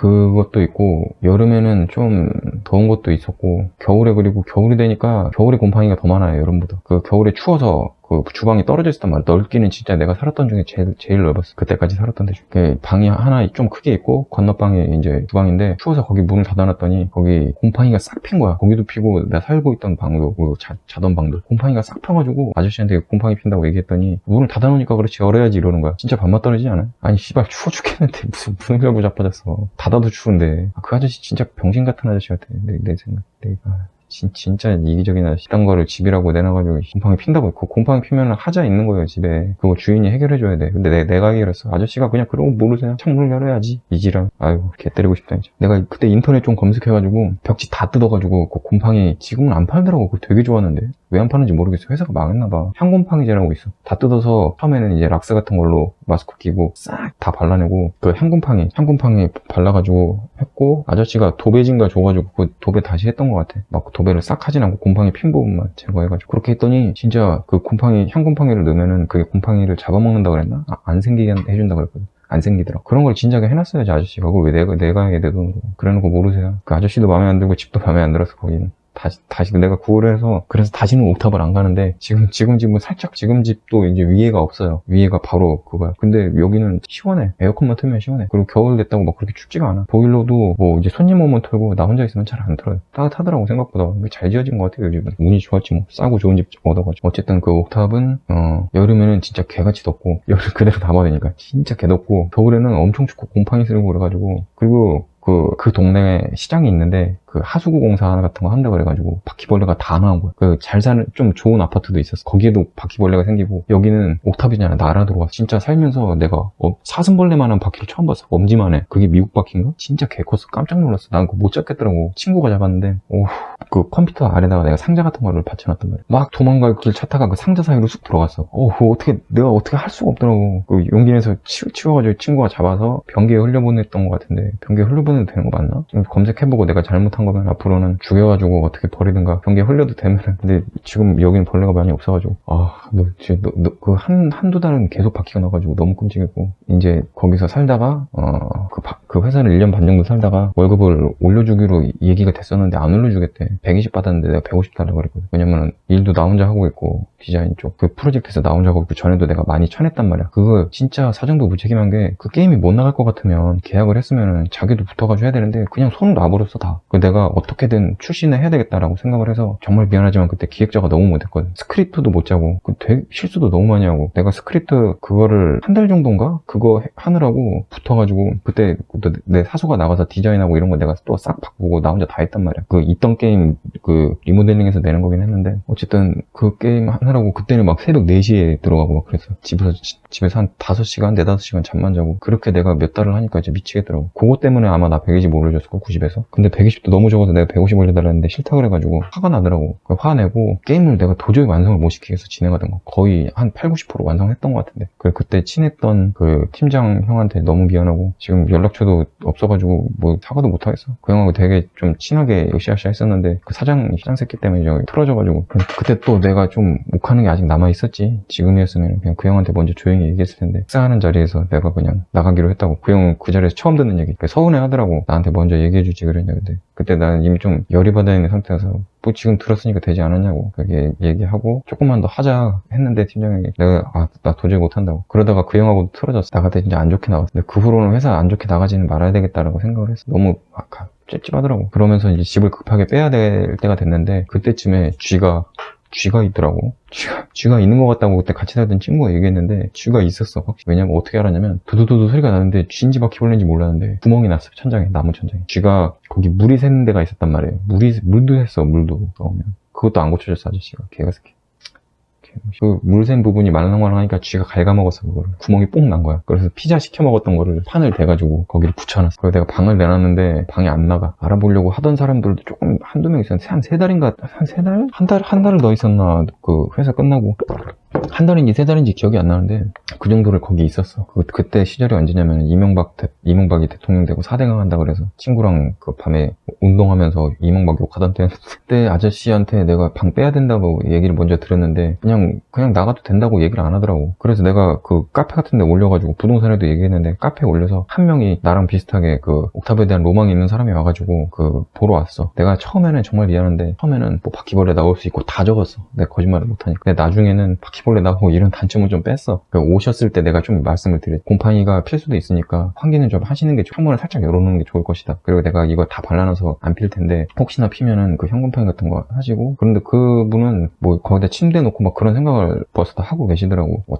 그것도 있고 여름에는 좀 더운 것도 있었고 그리고 겨울이 되니까 겨울에 곰팡이가 더 많아요. 여름보다. 그 겨울에 추워서 그 주방이 떨어져 있었단 말이야. 넓기는 진짜 내가 살았던 중에 제일 넓었어. 그때까지 살았던 데 중에. 방이 하나 좀 크게 있고 건너방이 이제 주방인데 추워서 거기 문을 닫아놨더니 거기 곰팡이가 싹 핀 거야. 거기도 피고 내가 살고 있던 방도 자던 방도 곰팡이가 싹 펴가지고 아저씨한테 곰팡이 핀다고 얘기했더니 문을 닫아놓으니까 그렇지 열어야지 이러는 거야. 진짜 밥맛 떨어지지 않아요? 아니 씨발 추워 죽겠는데 무슨 문을 열고 자빠졌어. 닫아도 추운데. 그 아저씨 진짜 병신 같은 아저씨 같아. 내 생각. 진짜 이기적인 아저씨. 이딴 거를 집이라고 내놔가지고 곰팡이 핀다고. 그 곰팡이 피면 하자 있는 거예요 집에. 그거 주인이 해결해줘야 돼. 근데 내가 해결했어. 아저씨가 그냥 그러고 모르세요. 창문을 열어야지. 이지랑. 아이고 개 때리고 싶다 이제. 내가 그때 인터넷 좀 검색해가지고 벽지 다 뜯어가지고 그 곰팡이 지금은 안 팔더라고. 그거 되게 좋았는데 왜 안 파는지 모르겠어. 회사가 망했나봐. 향곰팡이제라고 있어. 다 뜯어서 처음에는 이제 락스 같은 걸로 마스크 끼고 싹 다 발라내고 그 향곰팡이 발라가지고 했고 아저씨가 도배진가 줘가지고 그 도배 다시 했던 것 같아. 막 도배를 싹 하진 않고 곰팡이 핀 부분만 제거해가지고 그렇게 했더니 진짜 그 향곰팡이를 넣으면은 그게 곰팡이를 잡아먹는다 그랬나? 안 생기게 해준다 그랬거든. 안 생기더라. 그런 걸 진작에 해놨어야지 아저씨가. 그걸 왜 내가 해야 돼 돈으로. 그래놓고 모르세요. 그 아저씨도 마음에 안 들고 집도 마음에 안 들어서 거기는. 다시 내가 구호를 해서 그래서 다시는 옥탑을 안 가는데 지금 집은 살짝 지금 집도 이제 위에가 없어요. 위에가 바로 그거야. 근데 여기는 시원해. 에어컨만 틀면 시원해. 그리고 겨울 됐다고 막 그렇게 춥지가 않아. 보일러도 뭐 이제 손님 오면 틀고 나 혼자 있으면 잘 안 틀어요. 따뜻하더라고 생각보다. 잘 지어진 것 같아요 요즘은. 운이 좋았지 뭐. 싸고 좋은 집 얻어가지고. 어쨌든 그 옥탑은 여름에는 진짜 개같이 덥고 여름 그대로 담아야 되니까 진짜 개덥고 겨울에는 엄청 춥고 곰팡이 쓰고 그래가지고 그리고 그 동네에 시장이 있는데 그 하수구 공사 같은 거 한다 그래가지고 바퀴벌레가 다 나온 거야. 그 잘 사는 좀 좋은 아파트도 있었어. 거기에도 바퀴벌레가 생기고 여기는 옥탑이잖아. 날아 들어와서 진짜 살면서 내가 사슴벌레만한 바퀴를 처음 봤어. 엄지만해. 그게 미국 바퀴인가? 진짜 개 컸어. 깜짝 놀랐어. 난 그거 못 잡겠더라고. 친구가 잡았는데 그 컴퓨터 아래다가 내가 상자 같은 거를 받쳐놨단 말이야. 막 도망갈 길 찾다가 그 상자 사이로 쑥 들어갔어. 내가 어떻게 할 수가 없더라고. 그 용기 내서 치워가지고 친구가 잡아서 변기에 흘려보냈던 것 같은데 변기에 흘려보내도 되는 거 맞나? 좀 검색해보고 내가 잘못한 거면 앞으로는 죽여가지고 어떻게 버리든가 변기에 흘려도 되면은. 근데 지금 여기는 벌레가 많이 없어가지고 그 한두 달은 계속 바퀴가 나가지고 너무 끔찍했고 이제 거기서 살다가 그 회사를 1년 반 정도 살다가 월급을 올려주기로 얘기가 됐었는데 안 올려주겠대. 120 받았는데 내가 150 달라고 그랬거든. 왜냐면은 일도 나 혼자 하고 있고 디자인 쪽 그 프로젝트에서 나 혼자 하고 있고 전에도 내가 많이 쳐냈단 말이야. 그거 진짜 사정도 무책임한 게 그 게임이 못 나갈 것 같으면 계약을 했으면은 자기도 붙어가지고 해야 되는데 그냥 손을 놔버렸어 다. 내가 어떻게든 출신을 해야 되겠다라고 생각을 해서 정말 미안하지만 그때 기획자가 너무 못했거든. 스크립트도 못 짜고 되게 실수도 너무 많이 하고 내가 스크립트 그거를 한 달 정도인가? 그거 하느라고 붙어가지고 그때 또 내 사수가 나가서 디자인하고 이런 거 내가 또 싹 바꾸고 나 혼자 다 했단 말이야. 그 있던 게임 그 리모델링해서 내는 거긴 했는데 어쨌든 그 게임 하느라고 그때는 막 새벽 4시에 들어가고 막 그래서 집에서 한 5시간, 4-5시간 잠만 자고 그렇게 내가 몇 달을 하니까 이제 미치겠더라고. 그거 때문에 아마 나 120 올려줬을걸, 90에서. 근데 120도 너무 적어서 내가 150 올려달라 했는데 싫다 그래가지고 화가 나더라고. 화내고 게임을 내가 도저히 완성을 못 시키겠어, 진행하던 거. 거의 한 80-90% 완성했던 것 같은데. 그래 그때 친했던 그 팀장 형한테 너무 미안하고 지금 연락처도 없어가지고 뭐 사과도 못 하겠어. 그 형하고 되게 좀 친하게 으쌰으쌰 했었는데 그 사장 새끼 때문에 저 틀어져가지고 그때 또 내가 좀 욱하는 게 아직 남아있었지. 지금이었으면 그냥 그 형한테 먼저 조용히 얘기했을 텐데 식사하는 자리에서 내가 그냥 나가기로 했다고. 그 형은 그 자리에서 처음 듣는 얘기. 서운해 하더라고. 나한테 먼저 얘기해주지 그랬냐. 근데 그때 나는 이미 좀 열이 받아 있는 상태여서 뭐 지금 들었으니까 되지 않았냐고 그렇게 얘기하고 조금만 더 하자 했는데 팀장이 내가 나 도저히 못한다고. 그러다가 그 형하고 틀어졌어. 나갈 때 진짜 안 좋게 나갔어. 근데 그 후로는 회사 안 좋게 나가지는 말아야 되겠다라고 생각을 했어. 너무 찝찝하더라고. 그러면서 이제 집을 급하게 빼야 될 때가 됐는데 그때쯤에 쥐가 있더라고. 쥐가 있는 것 같다고 그때 같이 살던 친구가 얘기했는데 쥐가 있었어. 왜냐면 어떻게 알았냐면 두두두두 소리가 나는데 쥐인지 바퀴벌레인지 몰랐는데 구멍이 났어. 천장에, 나무 천장에. 쥐가 거기 물이 새는 데가 있었단 말이에요. 물도 샜어. 물도 나오면 그것도 안 고쳐줬어. 아저씨가 개가 새끼. 그 물샘 부분이 말랑말랑하니까 쥐가 갉아먹었어. 그거를 구멍이 뽕 난 거야. 그래서 피자 시켜 먹었던 거를 판을 대가지고 거기를 붙여놨어. 그래서 내가 방을 내놨는데 방이 안 나가. 알아보려고 하던 사람들도 조금 한두 명 있었는데 한 3달인가 한 3달? 한 달을 더 있었나. 그 회사 끝나고 한 달인지 3달인지 기억이 안 나는데 그 정도를 거기 있었어. 그때 시절이 언제냐면 이명박이 대통령 되고 4대강 한다 그래서 친구랑 그 밤에 운동하면서 이명박 욕하던 때 그때 아저씨한테 내가 방 빼야 된다고 얘기를 먼저 들었는데 그냥 나가도 된다고 얘기를 안 하더라고. 그래서 내가 그 카페 같은 데 올려가지고 부동산에도 얘기했는데 카페에 올려서 한 명이 나랑 비슷하게 그 옥탑에 대한 로망이 있는 사람이 와가지고 그 보러 왔어. 내가 처음에는 정말 미안한데 처음에는 뭐 바퀴벌레 나올 수 있고 다 적었어. 내가 거짓말을 못하니까. 근데 나중에는 바퀴벌레 나오고 이런 단점을 좀 뺐어. 그러니까 오셨을 때 내가 좀 말씀을 드렸지. 곰팡이가 필 수도 있으니까 환기는 좀 하시는 게 창문을 살짝 열어놓는 게 좋을 것이다. 그리고 내가 이거 다 발라놔서 안 필 텐데 혹시나 피면은 그 현곰팡이 같은 거 하시고. 그런데 그분은 뭐 거기다 침대 놓고 막 그런 생각을 벌써 다 하고 계시더라고. 뭐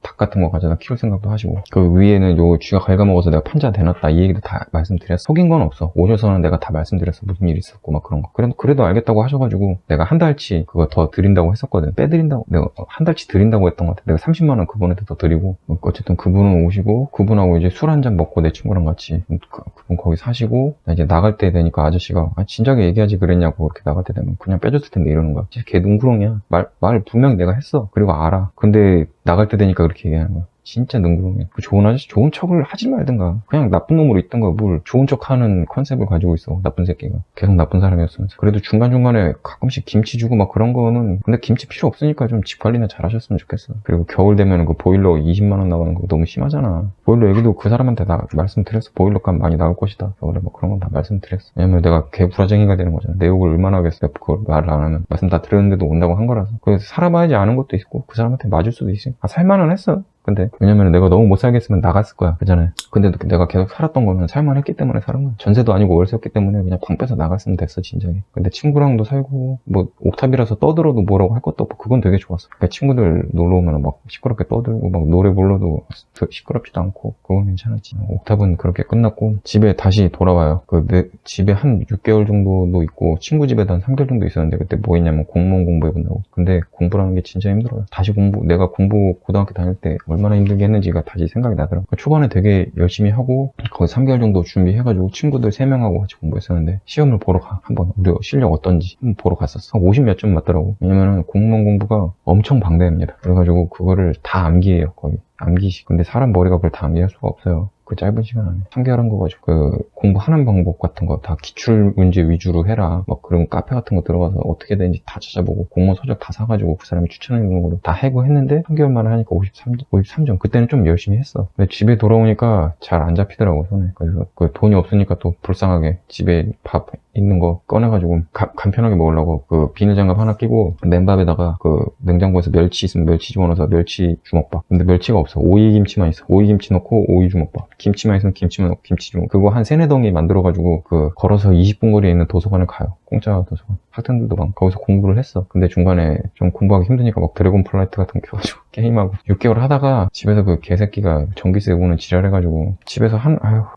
닭 같은 거 가져다 키울 생각도 하시고. 그 위에는 요 쥐가 갉아먹어서 내가 판자 대놨다 이 얘기도 다 말씀드렸어. 속인 건 없어. 오셔서는 내가 다 말씀드렸어. 무슨 일이 있었고 막 그런 거. 그래도 알겠다고 하셔가지고 내가 한 달치 그거 더 드린다고 했었거든. 빼드린다고. 내가 한 달치 드린다고 했던 것 같아. 내가 30만 원 그분한테 더 드리고. 어쨌든 그분은 오시고 그분하고 이제 술 한잔 먹고 내 친구랑 같이 그분 거기 사시고 이제 나갈 때 되니까 아저씨가 진작에 얘기하지 그랬냐고. 그렇게 나갈 때 되면 그냥 빼줬을 텐데 이러는 거야. 진짜 걔 눈구렁이야. 말 분명히 내가 했어. 그리고 알아. 근데 나갈 때 되니까 그렇게 얘기하는 거야. 진짜 능구렁이야. 그 좋은 아저씨 좋은 척을 하지 말든가. 그냥 나쁜 놈으로 있던가. 뭘 좋은 척하는 컨셉을 가지고 있어. 나쁜 새끼가. 계속 나쁜 사람이었으면서. 그래도 중간중간에 가끔씩 김치 주고 막 그런 거는 근데 김치 필요 없으니까 좀 집 관리나 잘 하셨으면 좋겠어. 그리고 겨울 되면 그 보일러 20만 원 나가는 거 너무 심하잖아. 보일러 얘기도 그 사람한테 다 말씀드렸어. 보일러 값 많이 나올 것이다. 겨울에 뭐 그런 건 다 말씀드렸어. 왜냐면 내가 개구라쟁이가 되는 거잖아. 내 욕을 얼마나 하겠어. 그걸 말을 안 하면. 말씀 다 들었는데도 온다고 한 거라서. 그래서 살아봐야지 아는 것도 있고 그 사람한테 맞을 수도 있어. 살만은 했어. 근데 왜냐면 내가 너무 못 살겠으면 나갔을 거야. 그잖아요. 근데 내가 계속 살았던 거는 살만했기 때문에 사는 거야. 전세도 아니고 월세였기 때문에 그냥 방 빼서 나갔으면 됐어 진작에. 근데 친구랑도 살고 뭐 옥탑이라서 떠들어도 뭐라고 할 것도 없고 그건 되게 좋았어. 그러니까 친구들 놀러 오면 막 시끄럽게 떠들고 막 노래 불러도 시끄럽지도 않고 그건 괜찮았지. 옥탑은 그렇게 끝났고 집에 다시 돌아와요. 내 집에 한 6개월 정도도 있고 친구 집에도 한 3개월 정도 있었는데 그때 뭐 했냐면 공무원 공부해본다고. 근데 공부라는 게 진짜 힘들어요. 다시 내가 공부 고등학교 다닐 때 얼마나 힘들게 했는지가 다시 생각이 나더라고요. 초반에 되게 열심히 하고 거의 3개월 정도 준비해가지고 친구들 3명하고 같이 공부했었는데 시험을 보러 한번 우리 실력 어떤지 한번 보러 갔었어. 50 몇 점 맞더라고. 왜냐면은 공무원 공부가 엄청 방대합니다. 그래가지고 그거를 다 암기해요. 거의 암기식. 근데 사람 머리가 그걸 다 암기할 수가 없어요. 그 짧은 시간 안에 3개월 한 거 가지고 그 공부하는 방법 같은 거 다 기출 문제 위주로 해라 막 그런 카페 같은 거 들어가서 어떻게 되는지 다 찾아보고 공무원 서적 다 사가지고 그 사람이 추천해주는 거로 다 해고했는데 3개월 만에 하니까 53점. 그때는 좀 열심히 했어. 근데 집에 돌아오니까 잘 안 잡히더라고 손에. 그래서 그 돈이 없으니까 또 불쌍하게 집에 밥 있는 거 꺼내가지고 간편하게 먹으려고 그 비닐장갑 하나 끼고 맨밥에다가 그 냉장고에서 멸치 있으면 멸치 집어넣어서 멸치 주먹밥. 근데 멸치가 없어. 오이김치만 있어. 오이김치 넣고 오이 주먹밥. 김치만 있으면 김치만 넣고 김치 주먹밥. 그거 한 3-4덩 엉덩이 만들어가지고 그 걸어서 20분 거리에 있는 도서관을 가요. 공짜 도서관. 학생들도 많고 거기서 공부를 했어. 근데 중간에 좀 공부하기 힘드니까 막 드래곤 플라이트 같은 거 켜가지고 게임하고 6개월 하다가 집에서 그 개새끼가 전기세 오는 지랄해가지고 집에서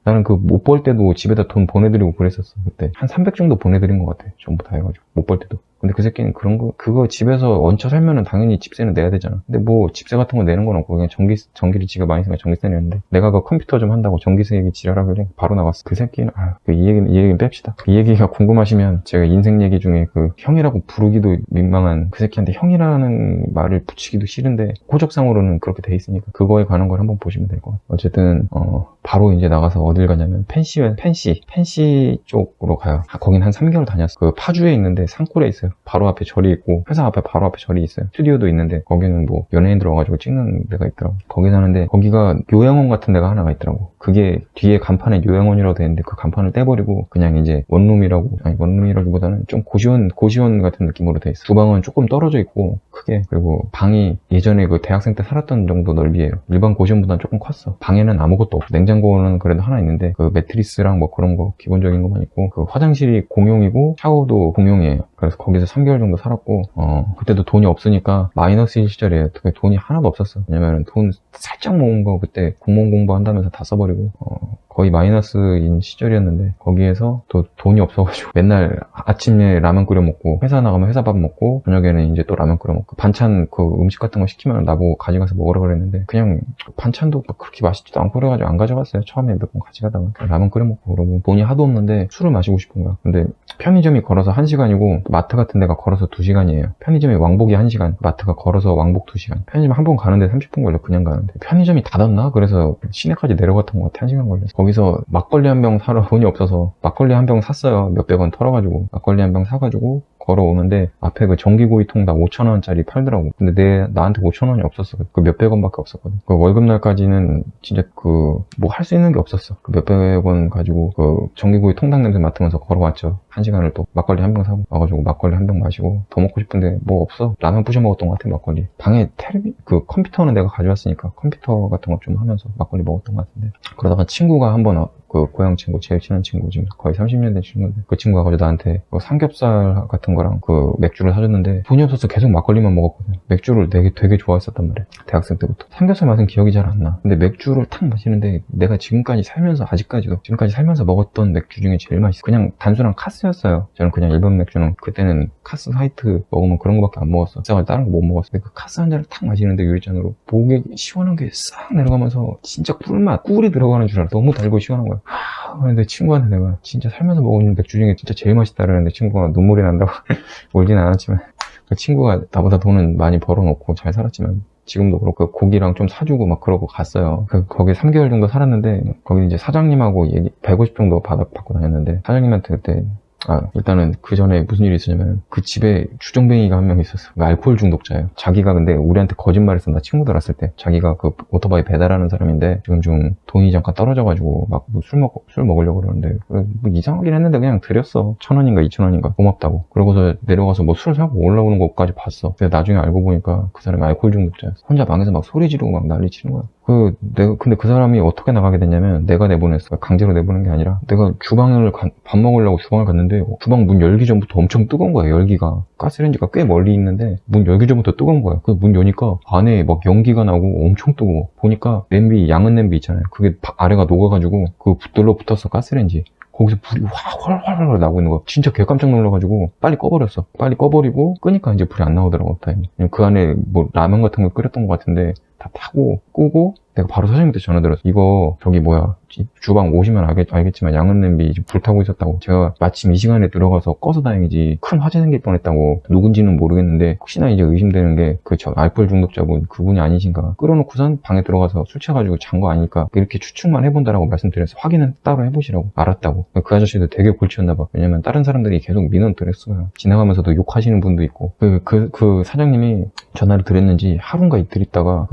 나는 그 못 벌 때도 집에다 돈 보내드리고 그랬었어. 그때 한 300 정도 보내드린 것 같아. 전부 다 해가지고 못 벌 때도. 근데 그 새끼는 그거 집에서 얹혀 살면은 당연히 집세는 내야 되잖아. 근데 뭐 집세 같은 거 내는 건 없고 그냥 전기를 지가 많이 쓰니까 전기세 내는데 내가 그 컴퓨터 좀 한다고 전기세 얘기 지랄하길래 바로 나갔어. 그 새끼는 이 얘기는 뺍시다. 이 얘기가 궁금하시면 제가 인생 얘기 중에 그 형이라고 부르기도 민망한 그 새끼한테 형이라는 말을 붙이기도 싫은데 호적상으로는 그렇게 돼 있으니까 그거에 관한 걸 한번 보시면 될 것 같아요. 어쨌든 바로 이제 나가서 어딜 가냐면 펜시 쪽으로 가요. 거긴 한 3개월 다녔어. 그 파주에 있는데 산골에 있어요. 바로 앞에 절이 있고 회사 앞에 바로 앞에 절이 있어요. 스튜디오도 있는데 거기는 뭐 연예인들 와가지고 찍는 데가 있더라고. 거기 사는데 거기가 요양원 같은 데가 하나가 있더라고. 그게 뒤에 간판에 요양원이라고 돼 있는데 그 간판을 떼버리고 그냥 이제 원룸이라기보다는 좀 고시원 같은 느낌으로 돼 있어. 주방은 조금 떨어져 있고 크게, 그리고 방이 예전에 그 대학생 때 살았던 정도 넓이에요. 일반 고시원보다는 조금 컸어. 방에는 아무것도 없고 냉장고는 그래도 하나 있는데 그 매트리스랑 뭐 그런 거 기본적인 것만 있고 그 화장실이 공용이고 샤워도 공용이에요. 그래서 거기서 3개월 정도 살았고 그때도 돈이 없으니까 마이너스일 시절에 돈이 하나도 없었어. 왜냐면 돈 살짝 모은 거 그때 공무원 공부한다면서 다 써버리고 거의 마이너스인 시절이었는데 거기에서 또 돈이 없어가지고 맨날 아침에 라면 끓여 먹고 회사 나가면 회사 밥 먹고 저녁에는 이제 또 라면 끓여 먹고 반찬 그 음식 같은 거 시키면 나보고 가져가서 먹으라 그랬는데 그냥 반찬도 그렇게 맛있지도 않고 그래가지고 안 가져갔어요. 처음에 몇 번 가져가다가 라면 끓여 먹고 그러고 돈이 하도 없는데 술을 마시고 싶은 거야. 근데 편의점이 걸어서 1시간이고 마트 같은 데가 걸어서 2시간이에요. 편의점이 왕복이 1시간, 마트가 걸어서 왕복 2시간. 편의점 한 번 가는데 30분 걸려. 그냥 가는데 편의점이 닫았나? 그래서 시내까지 내려갔던 것 같아. 1시간 걸려서. 거기서 막걸리 한 병 사러 돈이 없어서 막걸리 한 병 샀어요. 몇백 원 털어가지고 막걸리 한 병 사가지고 걸어오는데 앞에 그 전기구이통닭 5,000원짜리 팔더라고. 근데 나한테 5,000원이 없었어. 그 몇백 원밖에 없었거든. 그 월급날까지는 진짜 뭐 할 수 있는 게 없었어. 그 몇백 원 가지고 그 전기구이 통닭 냄새 맡으면서 걸어왔죠. 1시간을 또 막걸리 한 병 사고 와가지고 막걸리 한 병 마시고 더 먹고 싶은데 뭐 없어. 라면 부셔 먹었던 것 같아. 막걸리. 방에 그 컴퓨터는 내가 가져왔으니까 컴퓨터 같은 거 좀 하면서 막걸리 먹었던 것 같은데, 그러다가 친구가 한번 그 고향 친구, 제일 친한 친구, 지금 거의 30년 된 친구인데 그 친구가 가지고 나한테 그 삼겹살 같은 거랑 그 맥주를 사줬는데 돈이 없어서 계속 막걸리만 먹었거든. 맥주를 되게 좋아했었단 말이야. 대학생 때부터. 삼겹살 맛은 기억이 잘 안 나. 근데 맥주를 탁 마시는데 내가 지금까지 살면서 먹었던 맥주 중에 제일 맛있어. 그냥 단순한 카스였어요. 저는 그냥 일반 맥주는 그때는 카스 화이트 먹으면 그런 거밖에 안 먹었어. 진짜 다른 거 못 먹었어. 근데 그 카스 한 잔을 탁 마시는데 유리잔으로 목에 시원한 게 싹 내려가면서 진짜 꿀이 들어가는 줄 알아. 너무 달고 시원한 거야. 근데 친구한테 내가 진짜 살면서 먹은 맥주 중에 진짜 제일 맛있다 그러는데 친구가 눈물이 난다고 울진 않았지만, 그 친구가 나보다 돈은 많이 벌어놓고 잘 살았지만 지금도 그렇고 고기랑 좀 사주고 막 그러고 갔어요. 거기 3개월 정도 살았는데 거기 이제 사장님하고 150 정도 받고 다녔는데 사장님한테 그때 일단은 그 전에 무슨 일이 있었냐면 그 집에 주정뱅이가 한 명 있었어. 알코올 중독자예요. 자기가 근데 우리한테 거짓말했어. 나 친구들 왔을 때 자기가 그 오토바이 배달하는 사람인데 지금 좀 돈이 잠깐 떨어져가지고 막 술 먹으려고 그러는데 뭐 이상하긴 했는데 그냥 드렸어. 1,000원인가 2,000원인가 고맙다고. 그러고서 내려가서 뭐 술 사고 올라오는 것까지 봤어. 근데 나중에 알고 보니까 그 사람이 알코올 중독자였어. 혼자 방에서 막 소리 지르고 막 난리 치는 거야. 근데 그 사람이 어떻게 나가게 됐냐면 내가 내보냈어. 강제로 내보낸 게 아니라 내가 밥 먹으려고 주방을 갔는데 주방 문 열기 전부터 엄청 뜨거운 거야. 열기가. 가스레인지가 꽤 멀리 있는데 문 열기 전부터 뜨거운 거야. 그 문 여니까 안에 막 연기가 나고 엄청 뜨거워. 보니까 양은 냄비 있잖아요. 그게 아래가 녹아가지고 그 붙들러 붙었어. 가스레인지. 거기서 불이 활활활 나고 있는 거야. 진짜 개 깜짝 놀라가지고 빨리 꺼버렸어. 빨리 꺼버리고 끄니까 이제 불이 안 나오더라고. 다행히. 그 안에 뭐 라면 같은 거 끓였던 것 같은데 다 타고 끄고 내가 바로 사장님한테 전화 드렸어. 이거 주방 오시면 알겠지만 양은 냄비 불타고 있었다고. 제가 마침 이 시간에 들어가서 꺼서 다행이지 큰 화재 생길 뻔했다고. 누군지는 모르겠는데 혹시나 이제 의심되는 게 알코올 중독자분 그분이 아니신가. 끌어놓고선 방에 들어가서 술 취해가지고 잔 거 아니까 이렇게 추측만 해본다라고 말씀드려서 확인은 따로 해보시라고. 알았다고. 그 아저씨도 되게 골치였나봐. 왜냐면 다른 사람들이 계속 민원 드렸어요. 지나가면서도 욕하시는 분도 있고. 그 사장님이 전화를 드렸는지 하루인가 이틀 있다가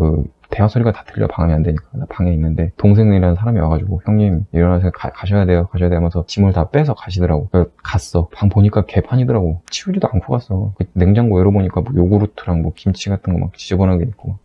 대화 소리가 다 들려. 방음이 안 되니까. 나 방에 있는데 동생이라는 사람이 와가지고 형님 일어나서 가셔야 돼요 하면서 짐을 다 빼서 가시더라고. 갔어. 방 보니까 개판이더라고. 치우지도 않고 갔어. 냉장고 열어보니까 뭐 요구르트랑 뭐 김치 같은 거 막 지저분하게 있고.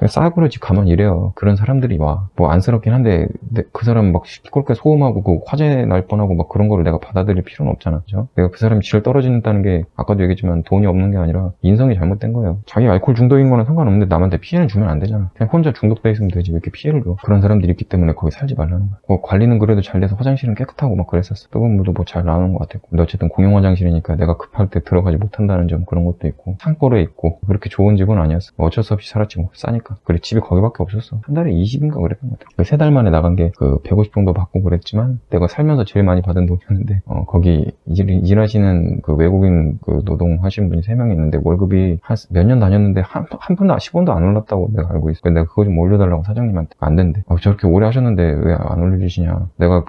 그냥 싸구려 집 가만 이래요. 그런 사람들이 와. 뭐 안쓰럽긴 한데 그 사람 막 시끄럽게 소음하고 그 화재 날 뻔하고 막 그런 거를 내가 받아들일 필요는 없잖아. 그죠? 내가 그 사람이 질 떨어진다는 게 아까도 얘기했지만 돈이 없는 게 아니라 인성이 잘못된 거예요. 자기 알코올 중독인 거는 상관없는데 남한테 피해는 주면 안 되잖아. 그냥 혼자 중독돼 있으면 되지 왜 이렇게 피해를 줘. 그런 사람들이 있기 때문에 거기 살지 말라는 거야. 관리는 그래도 잘 돼서 화장실은 깨끗하고 막 그랬었어. 뜨거운 물도 뭐 잘 나오는 것 같았고. 근데 어쨌든 공용 화장실이니까 내가 급할 때 들어가지 못한다는 점 그런 것도 있고 상권에 있고 그렇게 좋은 집은 아니었어. 뭐 어쩔 수 없이 살았지 뭐. 싸니까. 그래 집이 거기밖에 없었어. 한 달에 20인가 그랬던 것 같아. 3달 만에 나간 게 그 150 정도 받고 그랬지만 내가 살면서 제일 많이 받은 돈이었는데 거기 일하시는 그 외국인 그 노동하시는 분이 3명이 있는데 월급이 한 몇 년 다녔는데 한 푼도 10원도 안 올랐다고 내가 알고 있어. 내가 그거 좀 올려달라고 사장님한테 안 된대. 저렇게 오래 하셨는데 왜 안 올려주시냐. 내가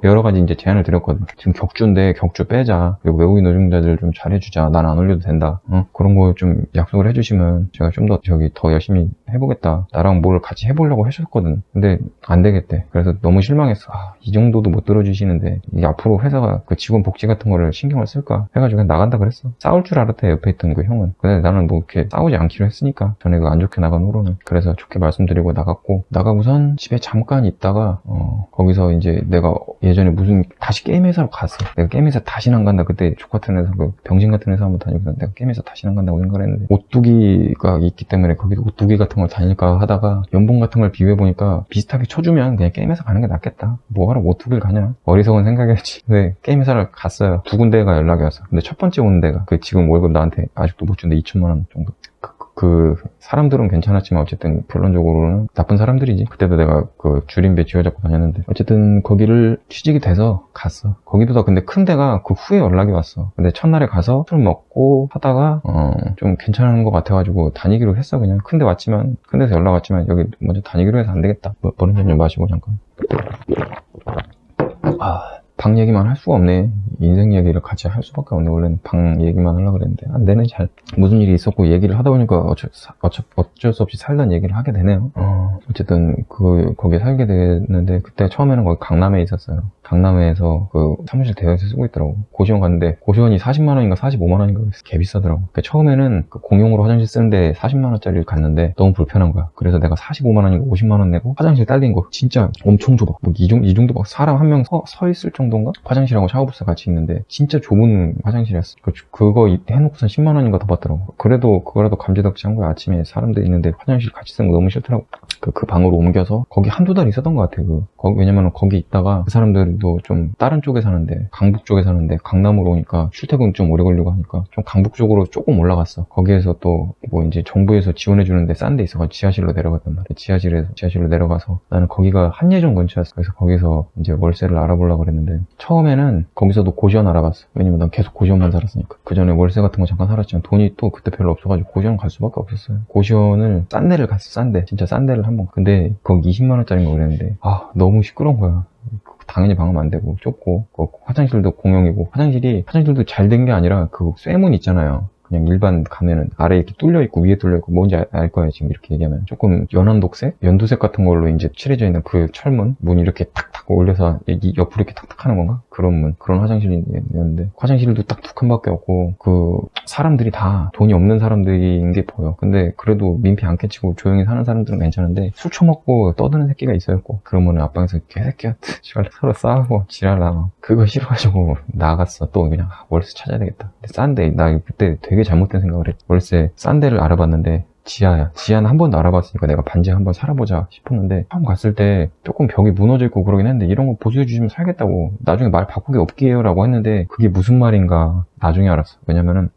여러 가지 이제 제안을 드렸거든. 지금 격주인데 격주 빼자. 그리고 외국인 노동자들 좀 잘해주자. 난 안 올려도 된다. 그런 거 좀 약속을 해주시면 제가 좀 더 열심히 해보겠다. 나랑 뭘 같이 해보려고 하셨거든. 근데 안 되겠대. 그래서 너무 실망했어. 이 정도도 못 들어주시는데 이게 앞으로 회사가 그 직원 복지 같은 거를 신경을 쓸까 해가지고 그냥 나간다 그랬어. 싸울 줄 알았대 옆에 있던 그 형은. 근데 나는 뭐 이렇게 싸우지 않기로 했으니까 전에 그 안 좋게 나간 후로는. 그래서 좋게 말씀드리고 나가고선 집에 잠깐 있다가 거기서 이제 내가 예전에 다시 게임 회사로 갔어. 내가 게임 회사 다시는 안 간다. 그때 족같은 회사 그 병신 같은 회사 한번 다니고 내가 게임 회사 다시는 안 간다고 생각을 했는데 오뚜기가 있기 때문에 거기도 오뚜기 같은 걸 다닐까 하다가 연봉 같은 걸 비교해보니까 비슷하게 쳐주면 그냥 게임 회사 가는 게 낫겠다. 뭐하러 오뚜기를 가냐. 어리석은 생각이었지. 근데 게임 회사를 갔어요. 2군데가 연락이 왔어. 근데 첫 번째 오는 데가 그 지금 월급 나한테 아직도 못 준대. 2천만 원 정도. 그 사람들은 괜찮았지만 어쨌든 결론적으로는 나쁜 사람들이지. 그때도 내가 그 줄임배 쥐어잡고 다녔는데 어쨌든 거기를 취직이 돼서 갔어. 거기보다 근데 큰 데가 그 후에 연락이 왔어. 근데 첫날에 가서 술 먹고 하다가 좀 괜찮은 것 같아가지고 다니기로 했어. 그냥 큰 데서 연락 왔지만 여기 먼저 다니기로 해서 안 되겠다. 버른 좀 마시고 잠깐. 방 얘기만 할 수가 없네. 인생 얘기를 같이 할 수밖에 없네. 원래는 방 얘기만 하려고 그랬는데 안 되네. 잘 무슨 일이 있었고 얘기를 하다 보니까 어쩔 수 없이 살던 얘기를 하게 되네요. 어쨌든 거기에 살게 됐는데 그때 처음에는 거기 강남에 있었어요. 강남에서 그 사무실 대여해서 쓰고 있더라고. 고시원 갔는데 고시원이 40만 원인가 45만 원인가 개 비싸더라고. 그러니까 처음에는 그 공용으로 화장실 쓰는데 40만 원짜리를 갔는데 너무 불편한 거야. 그래서 내가 45만 원인가 50만 원 내고 화장실 딸린 거 진짜 엄청 좁아. 뭐 이 정도 막 사람 한 명 서 있을 정도인가? 화장실하고 샤워부스 같이 있는데 진짜 좁은 화장실이었어. 그거 해놓고선 10만 원인가 더 받더라고. 그래도 그거라도 감지덕지한 거야. 아침에 사람들 있는데 화장실 같이 쓰는 거 너무 싫더라고. 그 방으로 옮겨서 거기 한두 달 있었던 것 같아. 왜냐면 거기 있다가 그 사람들도 좀 다른 쪽에 사는데 강북 쪽에 사는데 강남으로 오니까 출퇴근 좀 오래 걸리고 하니까 좀 강북 쪽으로 조금 올라갔어. 거기에서 또 뭐 이제 정부에서 지원해주는데 싼 데 있어가지고 지하실로 내려갔단 말이야. 지하실로 내려가서 나는 거기가 한예종 근처였어. 그래서 거기서 이제 월세를 알아보려고 그랬는데 처음에는 거기서도 고시원 알아봤어. 왜냐면 난 계속 고시원만 살았으니까. 그 전에 월세 같은 거 잠깐 살았지만 돈이 또 그때 별로 없어가지고 고시원 갈 수밖에 없었어요. 고시원을 싼 데를 갔어. 싼 데. 진짜 싼 데를 한번. 근데 거기 20만 원짜리인 거 그랬는데 너무 시끄러운 거야. 당연히 방음 안 되고 좁고 화장실도 공용이고 화장실도 잘 된 게 아니라 그 쇠문 있잖아요. 그냥 일반 가면은 아래 이렇게 뚫려있고 위에 뚫려있고 뭔지 알 거예요. 지금 이렇게 얘기하면 조금 연한 녹색? 연두색 같은 걸로 이제 칠해져 있는 그 철문? 문 이렇게 탁탁 올려서 옆으로 이렇게 탁탁 하는 건가? 그런 문. 그런 화장실이었는데 화장실도 딱 두 칸밖에 없고 그 사람들이 다 돈이 없는 사람들인 게 보여. 근데 그래도 민폐 안 끼치고 조용히 사는 사람들은 괜찮은데 술 처먹고 떠드는 새끼가 있어였고 그러면 앞방에서 개새끼야 서로 싸우고 지랄나. 그거 싫어가지고 나갔어. 또 그냥 월세 찾아야 되겠다. 근데 싼데 나 그때 되게 잘못된 생각을 했지. 월세 싼 데를 알아봤는데 지하야. 지하는 한 번도 알아봤으니까 내가 반지하 한번 살아보자 싶었는데 처음 갔을 때 조금 벽이 무너져 있고 그러긴 했는데 이런 거 보수해 주시면 살겠다고. 나중에 말 바꾸기 없게요 라고 했는데 그게 무슨 말인가 나중에 알았어. 왜냐면은